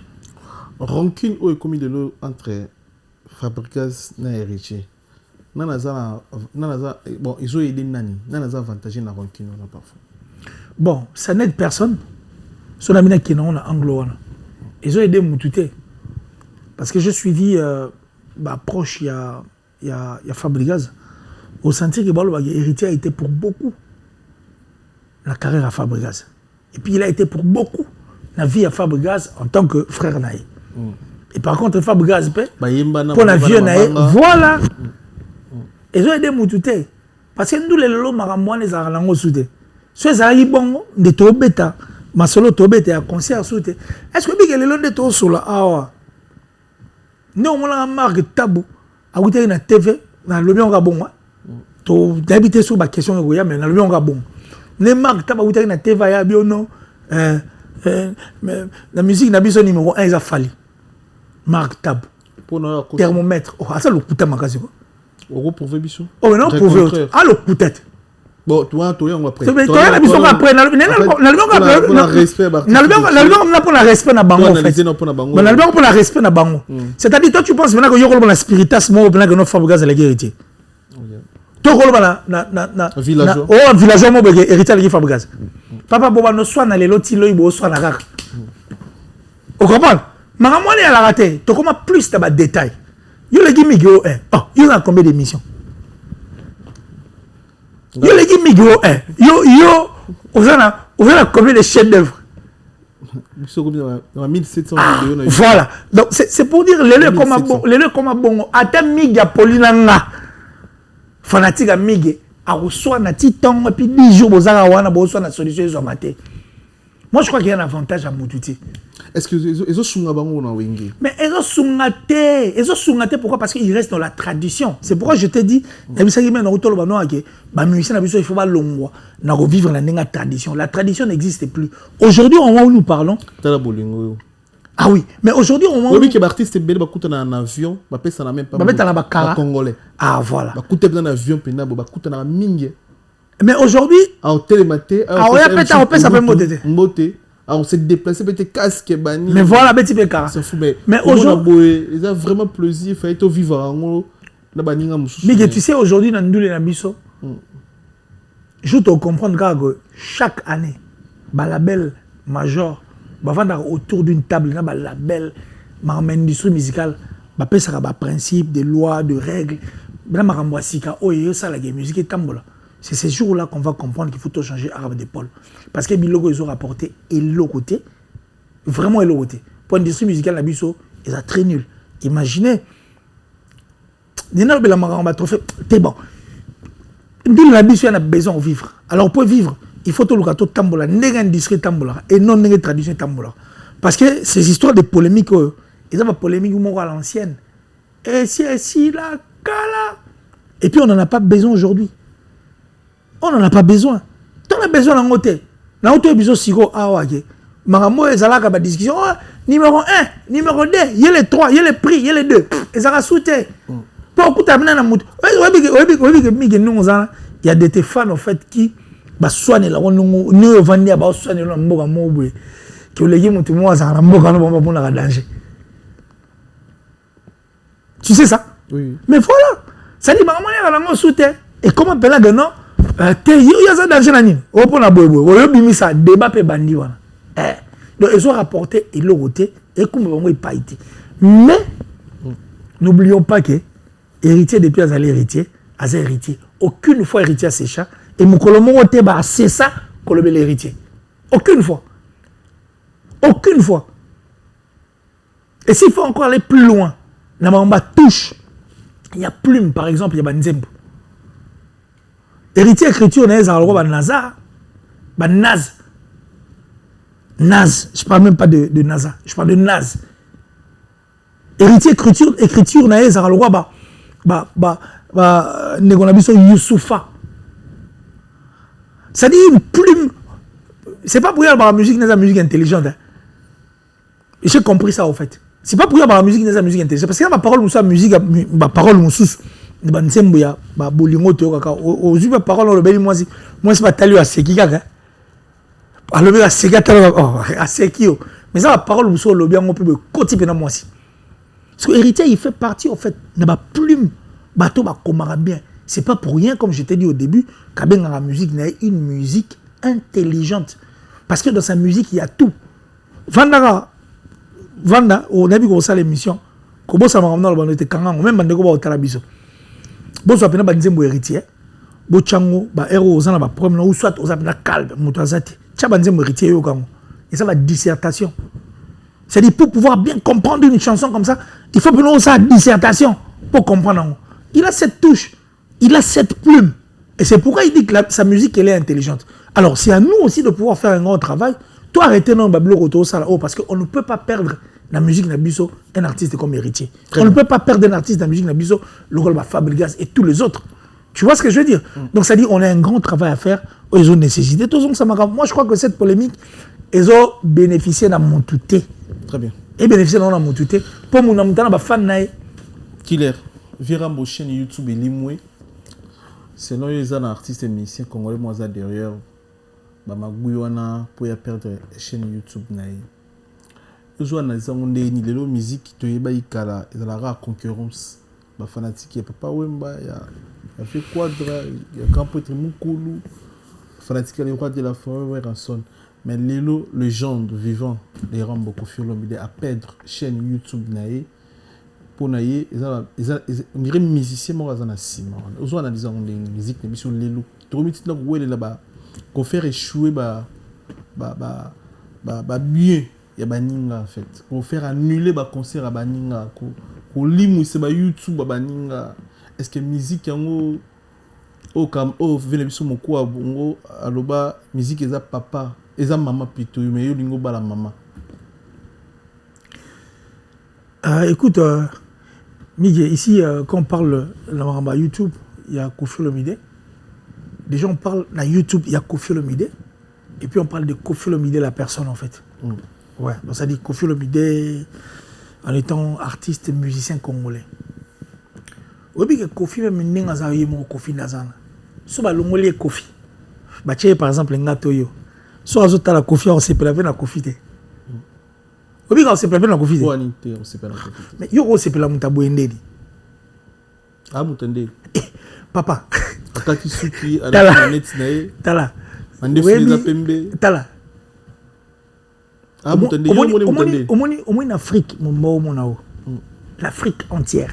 Rancune ou commis de l'eau entre Fabricas et héritier. Bon, ils ont aidé Nani. Nani a avantagé la rancune parfois. Bon, ça n'aide personne. Son ami qui est anglo. Ils ont aidé Moutouté. Parce que je suivi proche, il y a Fabregas. Au sentier que l'héritier a été pour beaucoup la carrière à Fabregas. Et puis il a été pour beaucoup la vie à Fabregas en tant que frère Naï. Et par contre, Fabregas, pour la vie Naï, voilà. Ils ont aidé Moutouté. Parce que nous, les lots, maramouan, les aralango soudés. Ceux qui ont bon, des tobeta, ma solo tobeta, un concert soudé. Est-ce que les lots de to sur la awa? Nous, on a marque tabou. À vous dire, TV, dans le bien, on a bon. Tu d'habiter sur la question de mais dans le bien, on a bon. Les marques tabou, vous dire, na TV, il y a bien, non. La musique, n'a pas numéro 1, il a fallu. Marque tabou. Thermomètre. Oh, ça, le putain, ma case. Au prouver bichon. Oh, non, prouver. Ah, le peut-être. Bon, toi, on va après. Toi, la mission après. On a respect. On a pour la respect na bango en fait. On a pour la respect na bango. C'est-à-dire toi tu penses maintenant que yoko la spiritas mo maintenant que no Fabregas la héritier. Toi ko na villageois. Oh, villageois mo be héritier la Fabregas. Papa boba no soit na lelo ti loyi bo soit na kaka. On comprend? Maramwani a la raté. To comment plus ta détail. Yo le gi migio oh, yo a combien d'émissions? Yo les gars migro yo vous avez combien de chefs d'œuvre? 1700 vidéos. Voilà. Donc c'est pour dire les comme bon ata miga polinanga fanatique à migue a reçoit na titan et puis 10 jours bozanga wana bozo na solution zo maté. Moi je crois qu'il y a un avantage à Moutouti. Est-ce que ils ont sunga bango na wenge? Mais ils ont sungate pourquoi? Parce qu'ils restent dans la tradition. C'est pourquoi je te dis il faut pas longwa na revivre la tradition. La tradition n'existe plus. Aujourd'hui au moment où nous parlons, ah oui, mais aujourd'hui au moment où les artistes bel bakuta na avion, ba pesa na même pas ba congolais. Ah voilà. Bakuta dans avion pena bakuta na mingi. Mais aujourd'hui, en télématé, on s'est déplacé, peut-être casque, bani. Mais voilà, petit peu mais aujourd'hui, ils ont vraiment plaisir, il faut être vivre en mais tu sais, aujourd'hui, dans le Nabiso, je te comprends que chaque année, la label major, autour d'une table, la label, l'industrie musicale, ça a des principes, des lois, des règles. C'est ces jours-là qu'on va comprendre qu'il faut tout changer arabe d'épaule. Parce que Bilogo, ils ont rapporté et l'autre côté, vraiment et l'autre côté. Pour l'industrie musicale, la biso, ils sont très nuls. Imaginez, t'es bon. La biso, on a besoin de vivre. Alors pour vivre, il faut tout le temps tambola, n'est industrie tambola et non n'est tradition tambola. Parce que ces histoires de polémiques, ils ont des polémiques à l'ancienne. Et si la cala. Et puis on n'en a pas besoin aujourd'hui. On n'en a pas besoin. On a besoin d'un côté. Dans l'autre épisode, si vous avez une discussion, numéro 1, numéro 2, il y a les 3, il y a les prix, il y a les 2. Et ça va sauter. Il y a des fans en fait qui soignent la nous vendent soigner la mboga que les gens ont la mboga danger. Tu sais ça? Oui. Mais voilà. Ça dit maman il y a sauter. Et comment appeler de non? Il y a ça danger na nini? O pona bobo. O bimi ça débat pe bandi wana. Donc ils ont rapporté et l'autre côté et comme vraiment il pas été. Mais n'oublions pas que héritier depuis à l'héritier, à héritier. Aucune fois héritier à ses chats et mon colomo c'est ça qu'on le l'héritier. Aucune fois. Aucune fois. Et s'il faut encore aller plus loin, na mamba touche. Il y a plume par exemple, il y a banzembo. Héritier écriture na ezalo ba naza, ba naz. Naz, je parle même pas de NASA, je parle de Naz. Héritier écriture na ezalo Negonabiso Youssoufa. Ça dit une plume. C'est pas pour y avoir la musique, la musique intelligente. Hein. J'ai compris ça en fait. C'est pas pour y avoir la musique, la musique intelligente. Parce que ma parole, la musique, ma parole, mon sous. Bah nsemboya, bah bolingo te kaka. Aux yeux parole on le beli moi c'est pas talio à seki kaka. Alors le à seki à seki. Mais ça la parole vous sur le bien on peut me côté moi aussi. Parce que héritier il fait partie en fait de ma plume. Bateau ba komara bien. C'est pas pour rien comme je t'ai dit au début, qu'abenga la musique n'est une musique intelligente. Parce que dans sa musique il y a tout. Vanda, on a vu qu'on ça l'émission. Comment ça m'a ramené dans le bandit Kangan, même bandit ko ba otarabiso. Bon soit pena banzembo héritier. Bo chango ba héros aux ba problème ou soit aux na calme mutazati. Cha banzembo héritier yo kango. Et ça va dissertation. C'est-à-dire pour pouvoir bien comprendre une chanson comme ça, il faut prendre sa dissertation pour comprendre. Il a cette touche, il a cette plume. Et c'est pourquoi il dit que sa musique elle est intelligente. Alors c'est à nous aussi de pouvoir faire un grand travail. Toi arrêtez non bablo roto ça là-haut parce qu'on ne peut pas perdre la musique Nabiso, un artiste comme héritier. On ne peut pas perdre un artiste de la musique Nabiso, le rôle de Fabregas et tous les autres. Tu vois ce que je veux dire? Donc ça dit on a un grand travail à faire. Ils ont nécessité. Moi je crois que cette polémique, ils ont bénéficié de mon touté. Très bien. Et bénéficié de mon touté. Pour mon amour, fan naï. Killer. Vira mon chaîne YouTube et Limoué. Sinon ils ont un artiste et musicien congolais moi ça derrière. Bah ma gouillona pour y perdre chaîne YouTube naï. Ils ont analysé les musique qui te ikala et la rare concurrence. Bah fanatique papa Wemba il a fait quadra il y a grand poète Mukulu fanatique les rois de la forêt Ranson. Mais Lelo, légende vivant, les rend beaucoup sur l'homme à perdre chaîne YouTube naïe pour naïe on dirait musicien moi dans la ciment. Ils ont analysé les musiques mais sur Lelo. Trop mythique donc où elle est là-bas. Qu'on fait échouer bien. Il y a baninga en fait. Qu'on faire annuler ba concert à baninga. Qu'on limou c'est ba YouTube à baninga. Est-ce que musique yango au venez sur mon quoi bongo aloba musique eza papa eza maman plutôt mais yo lingo ba la maman. Écoute Miguel ici quand on parle la maramba YouTube il y a Koffi Olomide. Déjà on parle na YouTube il y a Koffi Olomide et puis on parle de Koffi Olomide la personne en fait. Ouais, donc ça dit Koffi Olomide en étant artiste et musicien congolais. Oui, que Koffi même n'enga zaye mon Koffi nazana. So ba longoli Koffi. Ba tché par exemple ngato yo. So azota la Koffi on s'est plavé na Koffi té. Oui, on s'est plavé na Koffi té. On s'est plavé na Koffi. Mais yo on s'est plavé mutabu endeli. Ah mutende. Papa. Ataki suki à la planète nae. Tala. Ande fili za pembe. Tala. Ah, Moutende, au moins en Afrique, l'Afrique entière,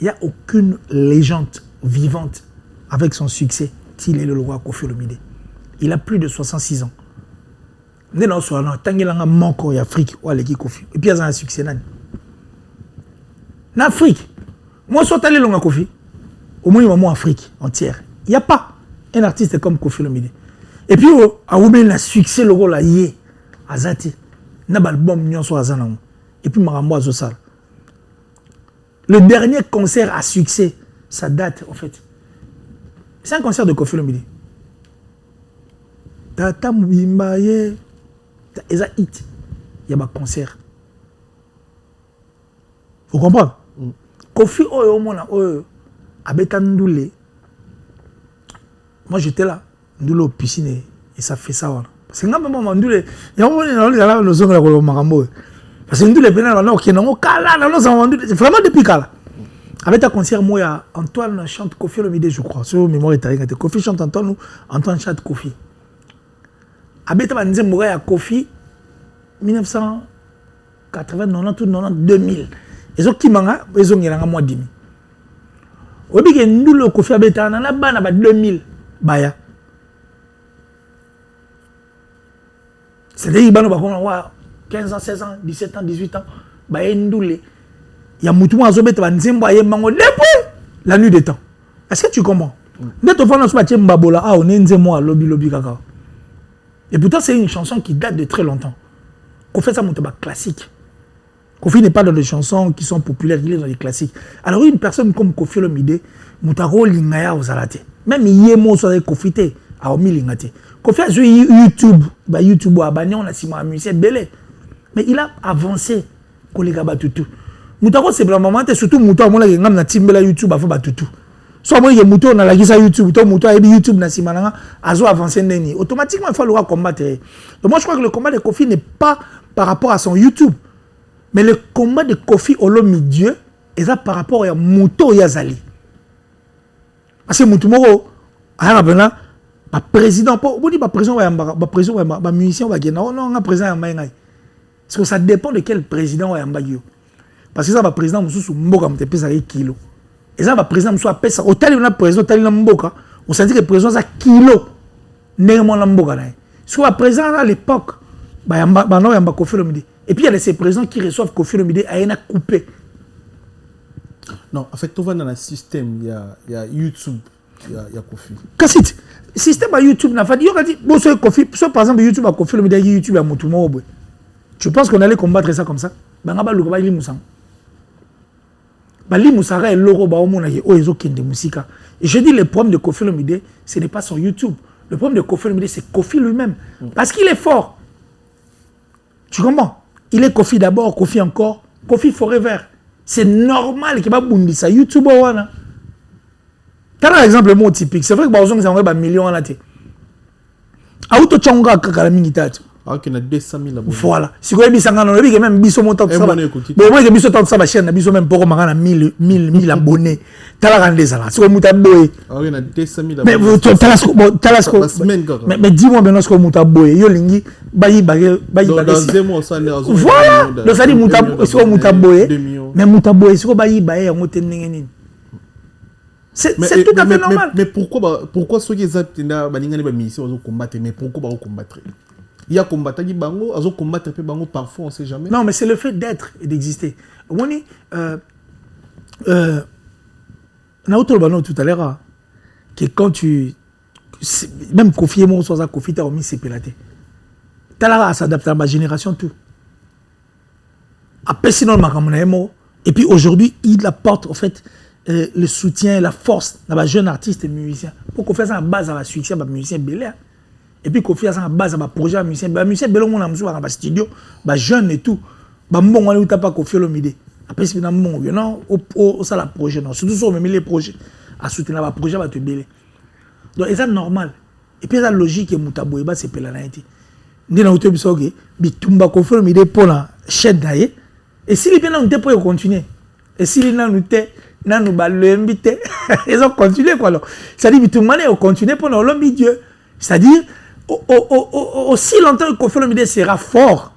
il n'y a aucune légende vivante avec son succès. Il est le roi Koffi Olomide. Il a plus de 66 ans. Il y a en Afrique où il Koffi. Et puis il y a un succès. En Afrique, moi je suis allé à Koffi. Au moins en Afrique entière. Il n'y a pas un artiste comme Koffi Olomide. Et puis à où il a succès le rôle là y Azati. Na album nyon so azana. Et puis Marambo Azosal. Le dernier concert à succès, ça date en fait. C'est un concert de Koffi Olomide. Tata Mbimbaye, et ça hit. Il y a un concert. Vous comprenez? Koffi Olomide, Abeta Ndoulé. Moi j'étais là, Ndoulé au piscine et ça fait ça. Parce que quand Ndoulé, il y a un moment où Marambo. Parce que Ndoulé pénal, c'est vraiment depuis Kala. Avec un concert, moi, Antoine chante Koffi Olomide, je crois. Sur mémoire est Koffi chante Antoine, Antoine chante Koffi. Avec un concert, à Koffi, 1980, 90, 90, 2000. Et qui m'a ils ont un mois demi. Au début, nous le Koffi avec un an, 2000. Baya. C'est-à-dire, il y a 15 ans, 16 ans, 17 ans, 18 ans. Baya Ndoulé. Il y a beaucoup de gens qui ont dit depuis la nuit des temps. Est-ce que tu comprends? Et pourtant, c'est une chanson qui date de très longtemps. Koffi, ça monte classique. Koffi n'est pas dans des chansons qui sont populaires, il est dans les classiques. Alors, une personne comme Koffi Olomide, Moutaro Lingaya aux Alate. Même Yemo soit Koffi, a omis Lingate. Koffi a joué YouTube. YouTube a banni, on a si musicien belé. Mais il a avancé. Kolega Batutu. Moutaro c'est pour le moment, surtout Moutaro, moi, je suis Timbela YouTube à Batutu. Soit moi, je suis Moutaro, on a la YouTube, Moutaro a YouTube, na Simananga, a avancé Neni. Automatiquement, il faut le combattre. Donc, moi, je crois que le combat de Koffi n'est pas par rapport à son YouTube. Mais le combat de Koffi Olomide est ça par rapport à Mouto Yazali. Parce que Mouto Moro, le président, on dit le président, le musicien, non, président, parce que ça dépend de quel président est Mbagio. Parce que ça, le président, Moussou Mboka, il pèse avec kilo. Et ça, le président, Moussou pèse. Au tel le président, tel le Mboka, on s'est dit que le président, c'est kilo. Néanmoins, le Mboka. Parce que le président, à l'époque, il y a Koffi Olomide. Et puis, il y a ces présidents qui reçoivent Koffi Olomide à une coupé. Non, en fait, tout va dans le système. Il y a YouTube, il y a Koffi. Qu'est-ce que le système à YouTube n'a pas dit, bon, Koffi, par exemple, YouTube à Koffi Olomide, YouTube à Moutoumou. Tu penses qu'on allait combattre ça comme ça? Et je dis le problème de Koffi Olomide, ce n'est pas son YouTube. Le problème de Koffi Olomide, c'est Koffi lui-même. Parce qu'il est fort. Tu comprends? Il est Koffi d'abord, Koffi encore, Koffi forever. C'est normal qu'il va bounder ça. YouTube, par exemple, le mot typique, c'est vrai que Baozong, ça aurait un million à la tête. Auto Tchonga, Kakalamingita. Ah, qu'il y a 200 000 abonnés. Voilà. Si vous avez même biso montant ça. Mais moi j'ai biso tant ça ma chaîne, biso même pour mangana 1000 abonnés. Tala rande ça là. Si vous muta boy. Ah, il y a 200 000 abonnés. Mais talasco. Mais dis-moi maintenant ce que muta boy. Yo lingi bayi. Dans 2 mois ça là. Voilà. Donc ça dit muta boy. Mais muta boy, si vous bayi on te ningeni. C'est tout à fait normal. Mais pourquoi ceux qui ont balinga ba mission au combattre, mais pourquoi ba combattre? Il y a combattre qui bango, ils ont combattre peu bango parfois, on ne sait jamais. Non, mais c'est le fait d'être et d'exister. On dit, tout à l'heure, que quand tu, même Koffi et moi, soit Koffi, tu as remis ses pélatés. Tu as s'adapter à ma génération, tout. Après, sinon, et puis aujourd'hui, il apporte en fait le soutien, la force dans les jeunes artistes et musiciens. Pour qu'on fasse ça à base à la succès, à musiciens belé. Et puis Koffi a ça à base à projet musicien. Musicien belé, on a un studio, jeune et tout. Bon, on ne t'a pas Koffi Olomide. Après, c'est bon, non, ça la projet, non. Surtout si on met les projets à soutenir le projet, va te belé. Donc, c'est normal. Et puis, la logique est Moutabou, c'est Pelanaïti. Nous avons dit que Bitumba Koffi Olomide pour la chaîne d'ailleurs. Et si les gens n'ont pas continuer, et si les gens n'ont pas invité, ils ont continué quoi alors. C'est-à-dire Bitumba ont continué pendant l'homme Dieu. C'est-à-dire aussi longtemps que Koffi Olomide sera fort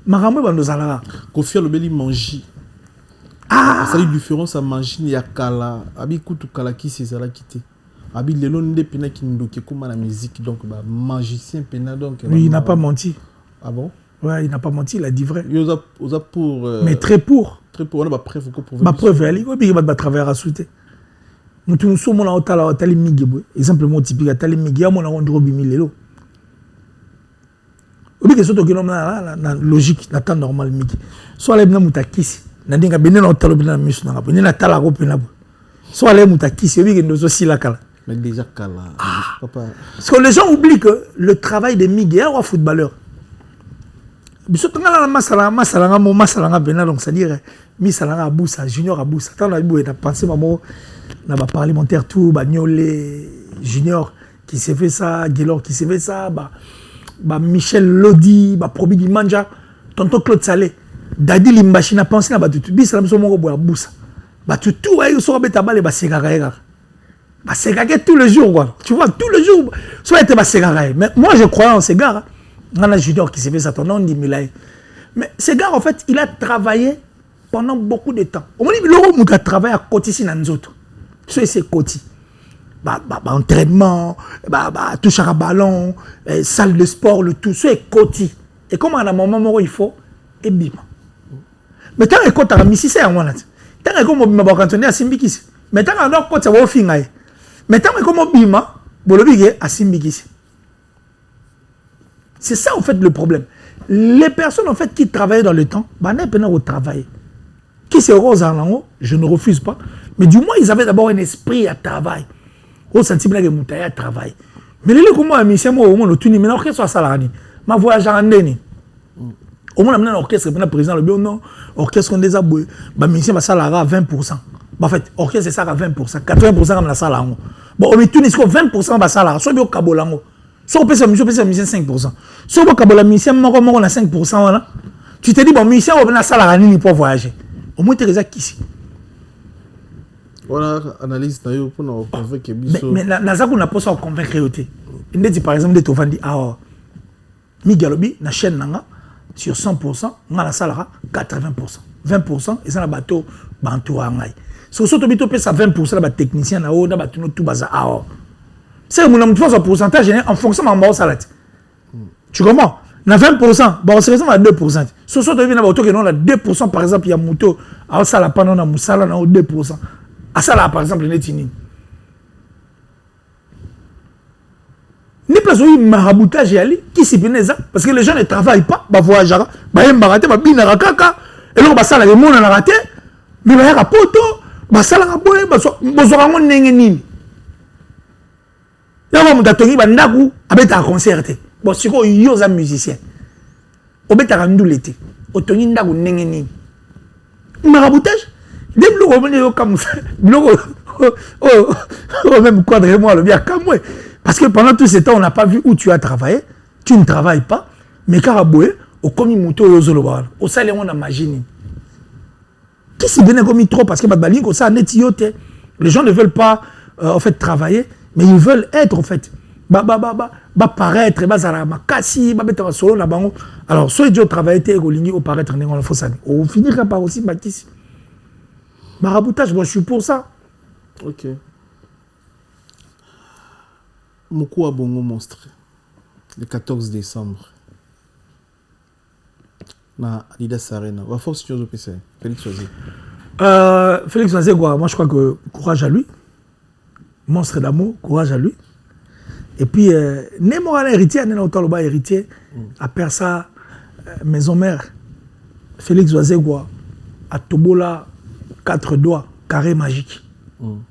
makambo bando zalaka Kofi Alobeli mangi. Ça a une différence à manger ya kala. Abi kutu kala qui c'est ça là quitté. Abi lelo nde pena qui ndoke comme la musique donc bah magicien pena donc. Oui, il n'a pas menti. Ah bon? Ouais, il n'a pas menti, il a dit vrai. Il a pour mais très pour. Très pour on a preuve qu'on prouver. Ma preuve elle est va travailler à souter. Mutu so mona otala otali migebo. Exemple mo typique atali migi ya mona ondro bimi lelo. Obi ke soto kino na logique na temps normal migi. So ale bina mutakisi. Na dinga bene na otalo bina misu na bene na tala ko pena. So ale mutakisi obi ke ndozo sila kala. Mais déjà kala. Papa. Parce que les gens oublient que le travail des migi est un footballeur. Biso tanga na masalanga bena donc c'est-à-dire mi salanga aboussa junior aboussa. Tant na bibo na penser maman na ba parlementaire tout ba Niolé junior qui s'est fait ça, Guélor qui s'est fait ça, bah Michel Lodi, bah Probi Dimanja, tonton Claude Salé, Dadi Limbashi n'a pensé na ba tout bis la maison mo boya boussa. Bah tout ouais so ba tabale ba segara. Bah segara tous les jours quoi. Tu vois tous les jours soit était ba segara. Mais moi je croyais en segara. On a junior qui s'est fait ça ton nom dit Milaye. Mais segara en fait, il a travaillé pendant beaucoup de temps. On dit le mot a travaillé à côté ici dans autres. C'est côté. Entraînement, touche à ballon, salle de sport, le tout, c'est côté. Et comme à un moment où il faut, et bim. Mais tant que tu as mis ici, c'est un moment. Tant que tu as mis à Simbikis. Mais tant que tu as mis à mais tant que tu as mis à Simbikis. C'est ça en fait le problème. Les personnes en fait qui travaillent dans le temps, n'est pas au travail. Qui c'est rose en langue, je ne refuse pas. Mais du moins, ils avaient d'abord un esprit à travail. Au sentiment que Moutaïa à travail. Mais les comment à mission, moi, au moins, le tout ni, mais l'orchestre soit salarié. Ma voyage en Ndeni. Au moins, l'orchestre, le président, le bien, non, l'orchestre, on les a boués. Ma mission va salarié à 20%. En fait, l'orchestre, c'est ça à 20%. 80% comme la salle. Bon, on met tout, 20% va salarié. Soit bien au Kabolango. Soit on peut se mission 5%. Soit on peut la mission, on a 5%. Tu te dis, bon, mission, on a salarié pour voyager. Au moins, tu es ici. Voilà, analyse pour nous convaincre. Mais Nazak, on n'a pas ça convaincre. Il dit par exemple, de dit, ah, Migalobi, na chaîne nanga, sur 100%, on a la salara 80%. 20%, et ça, la bateau, bantou à ngai. Si on a ça 20%, la technicien, na haut, na bateau, tout bazar, ah, c'est mon pourcentage en fonction de ma salade. Tu comprends? Na 20%, bon, c'est à 2%. Si on a bateau, que non, la 2%, par exemple, il y a moto, à ça, la panne, on a moussala, na 2%. À ça là, par exemple, il est ini. N'est pas un maraboutage qui s'y pénètre parce que les gens ne travaillent pas, bah voyager, bah y baraté, bah bina rakaka, et là bah ça là les monde a raté, mais bah y a poto, bah ça là boy, bah so mon nengeni. Là on m'a tongi bah ndaku, avec un concerté. Bon c'est quoi yo za musicien. Obet a rendu l'été. O tongi ndaku nengeni. Maraboutage. Des blocs comme ça, même quadre-moi le bien comme moi. Parce que pendant tout ce temps, on n'a pas vu où tu as travaillé. Tu ne travailles pas. Mais caraboué, au commis moto au salaire on a imagine. Qui s'y bien commis trop parce que les gens ne veulent pas en fait travailler, mais ils veulent être en fait. Paraître, alors, soit Dieu travaille, au paraître, on faut ça. On finira par aussi bâtisse. Maraboutage, moi je suis pour ça. Ok. Moko a bongo monstre. Le 14 décembre. Na Adidas Arena. Va force tu as PC. Félix Oisé. Félix Oisé, moi je crois que courage à lui. Monstre d'amour, courage à lui. Et puis, Némoral héritier, Némoral héritier, après ça, maison mère, Félix Oisé, à Tobola. 4 doigts, carré magique.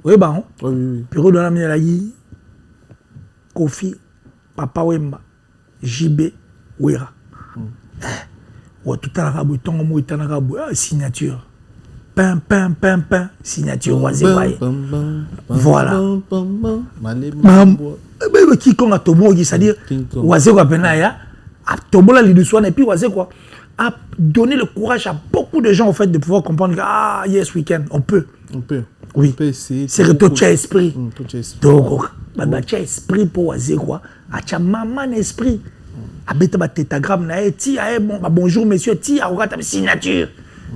Oui, bah, oui. Piro de la Mielayi, Kofi, Papa Wemba, JB, Wera. Ou tout à l'arabe, ton mot est en arabe, signature. Pain, signature, Oisé. Voilà. Qui qu'on a Tobo, c'est-à-dire, Oisé Wapenaya, à Tobola, l'iduswan, et puis Oisé quoi. A donné le courage à beaucoup de gens en fait de pouvoir comprendre que ah yes week-end on peut. Oui. C'est que tu as esprit. Donc tu as esprit pour Oisé quoi. Tu as maman esprit. abeta ba tétagramme na ti bon bonjour monsieur ti a okata signature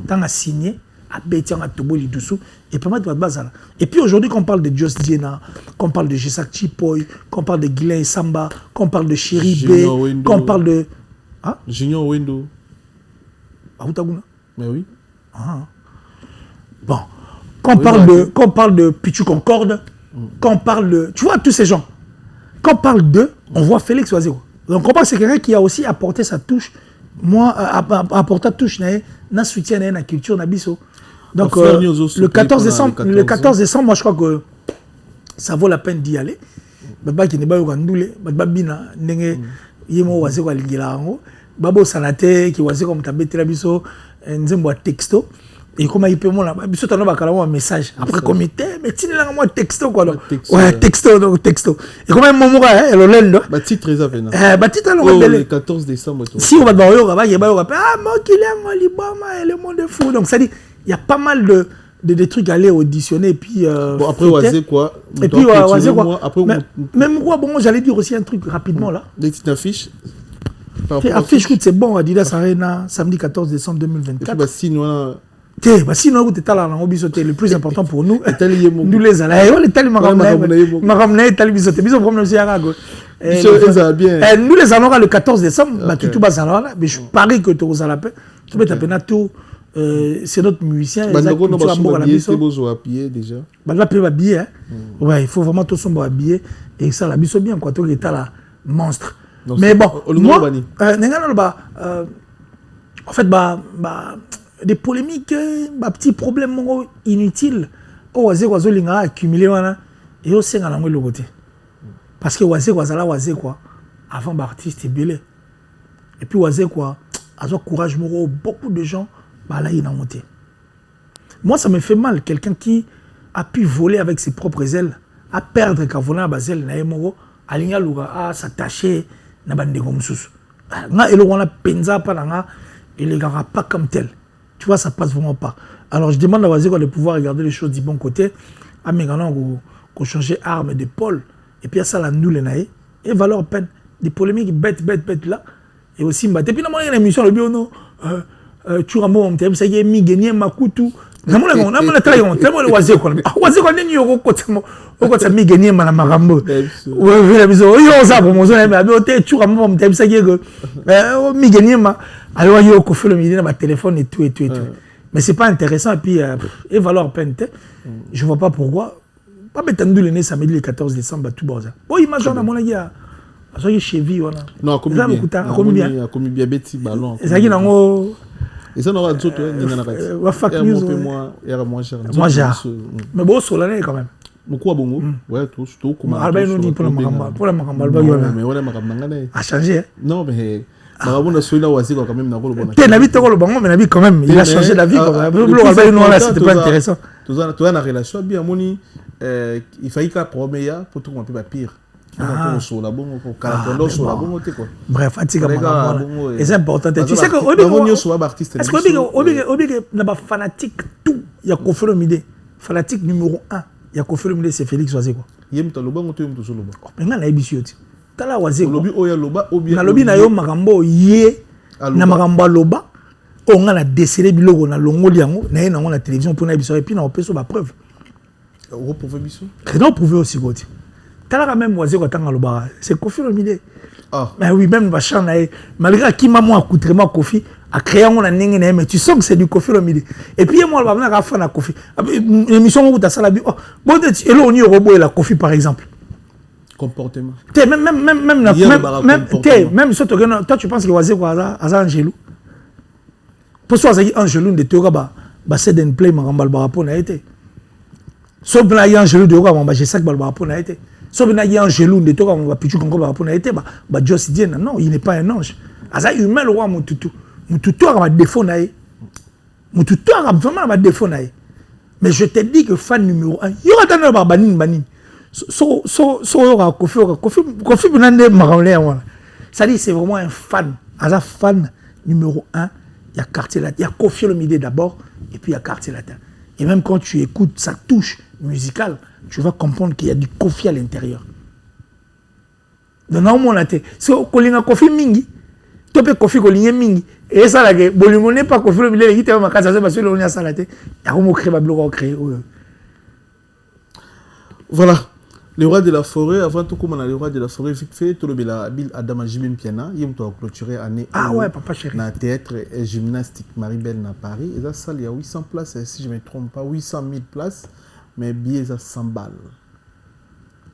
tant a signé abeti en atoboli dessous et permettre de bazala. Et puis aujourd'hui qu'on parle de Just Diena, qu'on parle de Jesak Chipoy, qu'on parle de Guilain Samba, qu'on parle de Chéri B, qu'on parle de Junior Wendo. Aoutaguna. Mais oui. Bon, qu'on parle de Pichu Concorde, qu'on parle de, tu vois tous ces gens. Quand on parle d'eux, on voit Félix Oazeko. Donc on parle que c'est quelqu'un qui a aussi apporté sa touche, apporté sa touche dans soutien dans la culture nabiso. Donc le 14 décembre, moi je crois que ça vaut la peine d'y aller. Baba qui n'est pas au Gandoulé, Baba Bina, Nenge, Yemo Oazeko Alingilango, Babo Sanate qui Oazeko comme Tabete Labiso, Nzembo texto. Et comment il peut moi biso tano bakala un message après comité mais tu là moi texto quoi ouais texto donc texto et comment moment le lendo ba titre très avena ba titre le 14 décembre si on va ba yo moi qui l'aime libama et le monde est fou donc ça dit il y a pas mal de trucs à aller auditionner et puis bon après Oazé quoi et puis Oazé quoi après même quoi bon j'allais dire aussi un truc rapidement là des petites affiches affiche c'est bon Adidas Arena samedi 14 décembre 2024 bah sinon sinon vous êtes là le plus important pour nous nous les allons les tali maramna tali bisoté biso problème aussi arago nous les allons le 14 décembre bah tout bazala mais je parie que tu allons tu peux taper na tout c'est notre musicien déjà bah là peut habiller ouais il faut vraiment tout son habiller et ça la biso bien quoi tout est là monstre mais bon moi en fait des polémiques, des petits problèmes inutiles. Oazé Wazolinga a accumulé et au sein de le côté. Parce que Oazé Wazala Oazé quoi, avant l'artiste est belé. Et puis Oazé quoi, a courage beaucoup de gens, là il a monté. Moi ça me fait mal, quelqu'un qui a pu voler avec ses propres ailes, à perdre quand voler à Basel, na emoro, à l'ingaloura, à s'attacher, na bande comme sous. Na elo wana penza pa na il les gars pas comme tel. Tu vois, ça passe vraiment pas. Alors, je demande à Wazeko de pouvoir regarder les choses du bon côté. À mes gars, qu'on change armes d'épaule. Et puis, à ça, la nous, les naïs. Et valeur peine. Des polémiques bêtes là. Et aussi, et puis, il y a une émission, le bio, non. Tu as mon thème, ça y est, mi gagné, ma coutou. Je suis très bon. Très bon, le Wazeko. Wazeko, il y a un côté, mi gagné, ma marambo. Oui, la maison. Il y a un sabre, mon zone, mais tu as mon thème, ça y est, mi gagné, ma. Alors, il y a un le midi dans ma téléphone et tout. Mais c'est pas intéressant. Et puis, et valeur peine. Je vois pas pourquoi. Pas bêtandou le nez samedi le 14 décembre, tout bon. Bon, imagine, à mon avis, à cheville, voilà. Non, comme bien. Comme bien, Betty, ballon. Et ça, il y a un. Et ça, on aura d'autres. Moi, j'ai. Mais bon, sur l'année, quand même. Pourquoi bon? Ouais, tout. Albert nous dit pour la Makamba. Mais on a Makamba. A changé. Non, mais. Quand même, il a changé la vie. C'était pas intéressant. Tu as une relation bien, il fallait qu'à premier pour tout le monde pire. Bref, et c'est important. Tu sais que est-ce que n'a pas fanatique tout, il y a Kofi Olomide. Fanatique numéro 1, il y a Kofi Olomide, c'est Félix Oazeko. Mais on a habitué. Tala Oazeko. Na lobi na yo makambo ye na makambo loba on a décelé biloko na longoli yango na ye na la télévision pour na biso et puis na opeso ba preuve. On prouver biso. Non prouver aussi côté. Tala quand même Oazeko tanga loba, c'est Kofi Olomide. Ah. Mais oui même va changer malgré qui m'a moi accoutrement Kofi a créé on a nenge na mais tu sens que c'est du Kofi Olomide. Et puis moi va venir à faire na Kofi. L'émission où tu as ça la bi. Oh, bon et là on y robot et la Kofi par exemple. Comportement. Même si toi tu penses que Oazeko a un gelou. Pour soi, c'est un gelou de Théoga, c'est d'un play, ma rambal barapon a été. Sauf que là, il y a un gelou de Théoga, j'ai sac barapon a été. Sauf que là, il y a un gelou de Théoga, ma pichu conco barapon a été. Joss Diena, non, il n'est pas un ange. Asa humain, le roi, mon toutou. Mon toutou a un défaut naïe. Mon toutou a vraiment un défaut naïe. Mais je te dis que fan numéro 1, il y aura un banin. Kofi Benande Maramlé, ça dit c'est vraiment un fan. Un fan numéro 1, il y a Quartier Latin. Il y a Kofi Olomide d'abord, et puis il y a Quartier Latin. Et même quand tu écoutes sa touche musicale, tu vas comprendre qu'il y a du Kofi à l'intérieur. Donc, normalement, c'est Kolinga Kofi Mingi. topé Kofi Kolinye mingi et ça là que bolingo n'est pas Kofi le billet qui te ma casa c'est parce que on a salaté ya ko mo créer ba bloc créer voilà le roi de la forêt avant tout comme on a le roi de la forêt vite fait tout le bela Bill Adama Jimim Piana il doit clôturer année ouais papa chéri na théâtre et gymnastique Maribel na Paris et ça salle il y a 800 places si je me trompe pas 800 000 places mais billets à 100 balles.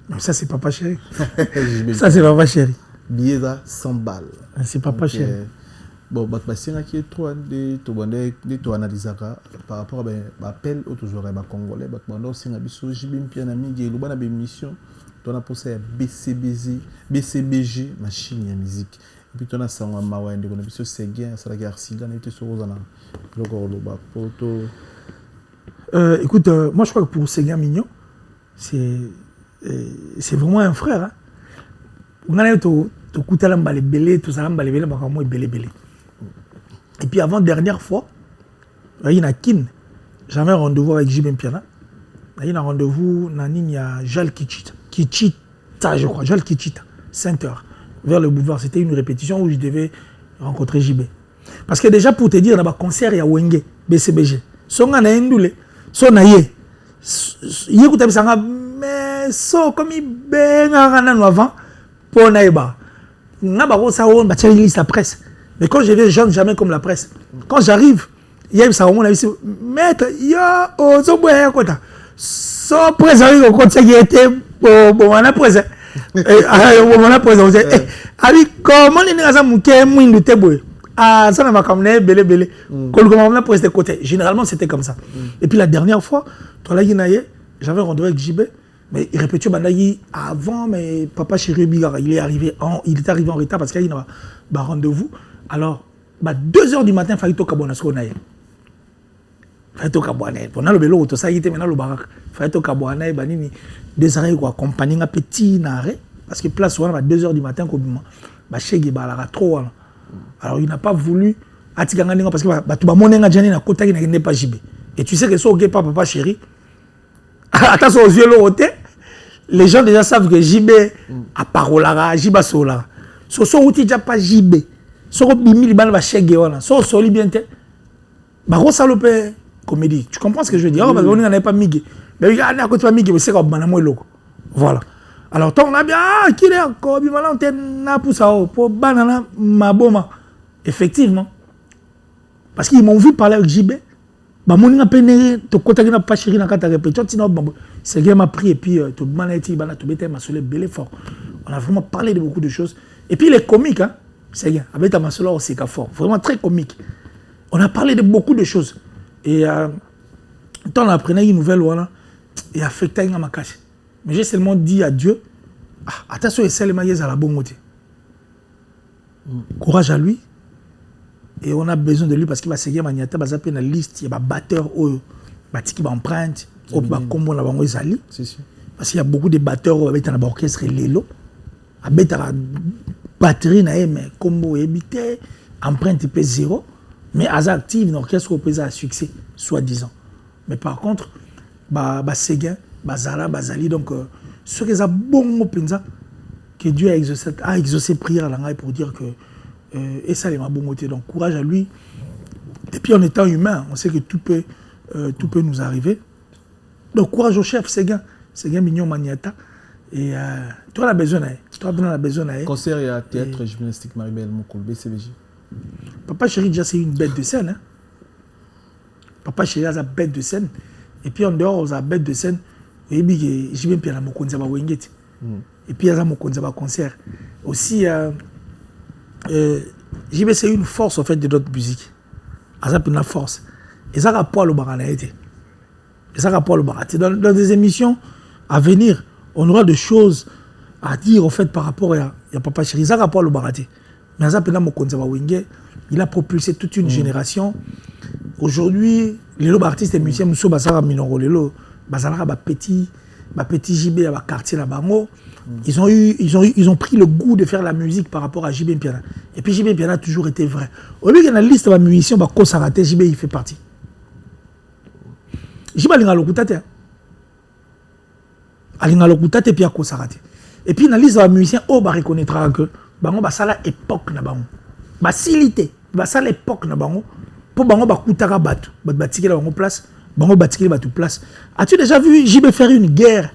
Non, ça c'est papa chéri. Ça c'est papa chéri. Billets à 100 balles. C'est papa chéri. Bon, c'est un qui est trop de analyser par rapport à l'appel au toujours à Congolais. Pendant que nous avons Jibim Pianami, nous avons une mission. On a posé BCBG, machine de musique. Et puis on a ça, on a Mawa, on a mission Seguin, ça a été Arsida, on a été sur Rosana. Écoute, moi je crois que pour Seguin Mignon, c'est vraiment un frère. Hein. On a tout coûté à l'emballé belé, tout ça l'emballé belé, bah moi belé belé. Et puis avant dernière fois, il y a Kin, j'avais un rendez-vous avec Jibem Piana. Il y a un rendez-vous, il y a Jal Kichita, je crois, Jal Kichita, 5h, vers le boulevard. C'était une répétition où je devais rencontrer JB. Parce que déjà pour te dire, il y a un concert, il y a Wenge, BCBG. Son a Ndoule, son a yé. Il y a mais so comme il ben avant pour naïba. N'a pas ça on va chercher la presse. Mais quand je vais jeune jamais comme la presse. Quand j'arrive, il y a ça on a dit maître ya o so boya kota. So présent au côté qui était bon on a présent. On a présent. Abi comment les nègres ça muké mwindu teboy. Ah ça n'a pas comme belé belé. Quand on a présent côté. Généralement c'était comme ça. Et puis la dernière fois, toi là j'avais rendez-vous avec JB. Mais il répétait avant, mais papa chéri Bigara, il est arrivé en retard parce qu'il y a un rendez-vous. Alors, 2h du matin, il fallait toka bona sonaye. Fallait toka bona. Pendant le vélo, tout ça, il était maintenant le barak. Fallait toka bona, banini des arrêts quoi, accompagner un petit arrêt parce que place souvent à 2h du matin comme bah chéri balara trop. Alors il n'a pas voulu atiganga parce que bah tu vas monter jani na kota qui n'est pas JB. Et tu sais que ça ok pas papa chéri. Attention aux yeux l'autre, les gens déjà savent que JB a parolara, JB a sola. So outil déjà pas JB. So bimi liban va cheguer voilà. So soli bien te. Ba ro salope comédie. Tu comprends ce que je veux dire? Parce qu'on n'en a pas migé. Mais il y a à côté pas migé, c'est comme banamo loko. Voilà. Alors tant on a bien qui est encore bi malin te na poussa pour banana maboma. Effectivement. Parce qu'ils m'ont vu parler avec JB. Bah mon n'a peine to kota na pas chéri na kata répétition tino bambo c'est gars m'a pris et puis to manati bana to bete ma solé belé fort on a vraiment parlé de beaucoup de choses et puis les comiques hein c'est gars avec ta masolo au c'est fort vraiment très comique on a parlé de beaucoup de choses et tant on apprenait une nouvelle voilà et affecté à ma cache mais j'ai seulement dit à Dieu attention et seulement yez à la bonne côté courage à lui. Et on a besoin de lui parce qu'il va seguir Maniata, il va faire une liste, il y a des batteurs qui vont emprunter, qui vont combo la bango Zali. Parce qu'il y a beaucoup de batteurs qui ont un orchestre Lelo, avec la batterie, mais combo évité, empreinte peut 0, mais à active, une orchestre qui a succès, soi-disant. Mais par contre, Seguin, Zala, Zali, donc ce qui est bon, que Dieu a exaucé prière à pour dire que. Et ça, il m'a bon côté. Donc, courage à lui. Et puis, en étant humain, on sait que tout peut nous arriver. Donc, courage au chef, Seguin Mignon Maniata. Et toi, on a besoin d'aller. Concert et à théâtre gymnastique Maribel Mokol, BCBG. Papa chéri, déjà, c'est une bête de scène. Hein? Papa chéri, c'est une bête de scène. Et puis, en dehors, c'est une bête de scène. Et puis, j'ai bien la Mokonza Wengeti. Et puis, il y a Mokonza concert. Aussi, JB c'est une force en fait de notre musique. Ça c'est une force. Et ça rapport le baranaïté. Et ça rapport le baraté. Dans des émissions à venir, on aura des choses à dire en fait par rapport à Papa Chéri. Ça rapport le baraté. Mais ça pendant mon Konza Wenge, il a propulsé toute une génération. Aujourd'hui, les artistes et musiciens Mousso Basara Minoro Lelo, Basara petit JB à quartier là bango. Ils ont pris le goût de faire la musique par rapport à JB Piana. Et puis JB Piana a toujours été vrai. Au lieu qu'il y a une liste de musiciens, JB il fait partie. JB a l'ingalokutate. Alingalokutate puis a Kosarate. Et puis dans la liste de musiciens, on va reconnaître que bango basala époque na bango. facilité ça l'époque na bango pour bango bakutaka bato batikela bango place bango batikela bato place. As-tu déjà vu JB faire une guerre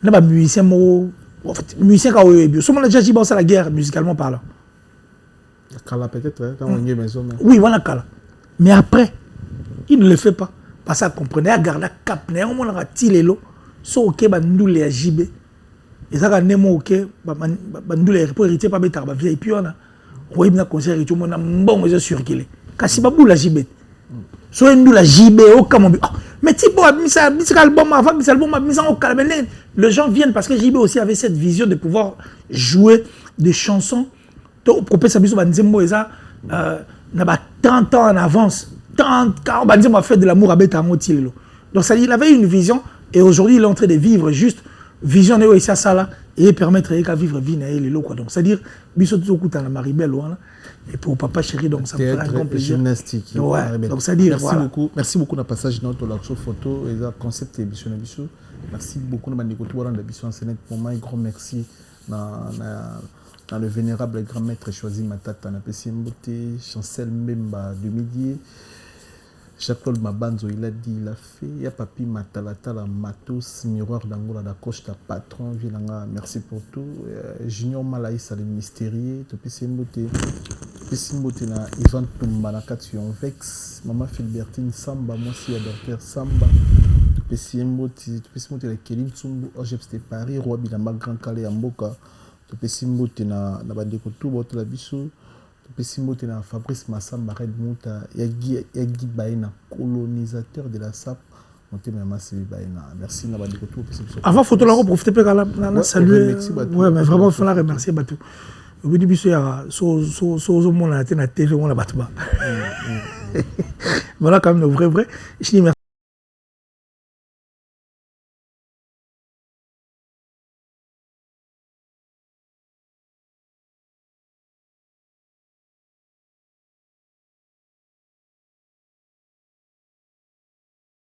na ba musicien mo en fait musicien ka oyo bio so mon déjà JB ça la guerre musicalement parlant Kala peut-être dans une maison oui voilà Kala mais après il ne le fait pas parce qu'il comprenait à garder cap na on a tilelo so OK bandule ya JB et ça ka nemo OK bandule pour hériter pas betar ba vieille puis on a oui na concert et tout mon bon je circuler kasi babu la JB so ndou la JB au comme mais tipo ça album avant que album ça au calme les gens viennent parce que JB aussi avait cette vision de pouvoir jouer des chansons to propose ça biso banzembo eza na ba 30 ans en avance 30 quand banzembo a fait de l'amour à betango tilelo donc ça il avait une vision et aujourd'hui il est en train de vivre juste vision et ça là et permettre à vivre vie na les quoi donc c'est à dire biso tout kuta na Maribel wana et pour papa chéri donc ça me fait un grand plaisir gymnastique ouais donc c'est à dire merci beaucoup na passage notre l'action photo et la concept et biso na biso merci beaucoup na bandeko to wana biso en scène pour moi grand merci dans le vénérable grand maître choisi Matata na Pessimboté Chancel Mbemba de Midi Jacques Mabanzo il a dit il a fait il y a Papi Matalata la Matos miroir d'Angola da Coche ta patron Vilanga merci pour tout Junior Malaïs le mystérieux to Pessimboté na Ivan Tumba na Kation Vex Maman Philbertine Samba moi aussi docteur Samba Pessimboté la Kelin Tsumbu Ojepste Paris Roi Bilamba Grand Calais Mboka to Pessimboté na bandeko tout boto la biso Pessimboté na Fabrice Massamba Red Mouta Yagi Baena colonisateur de la SAP monté même Massivi Baena merci na bandeko tout avant photo là profiter pe la saluer ouais mais vraiment il faut la remercier bateau au début ya so mon na TV on la batba voilà quand même le vrai je dis merci.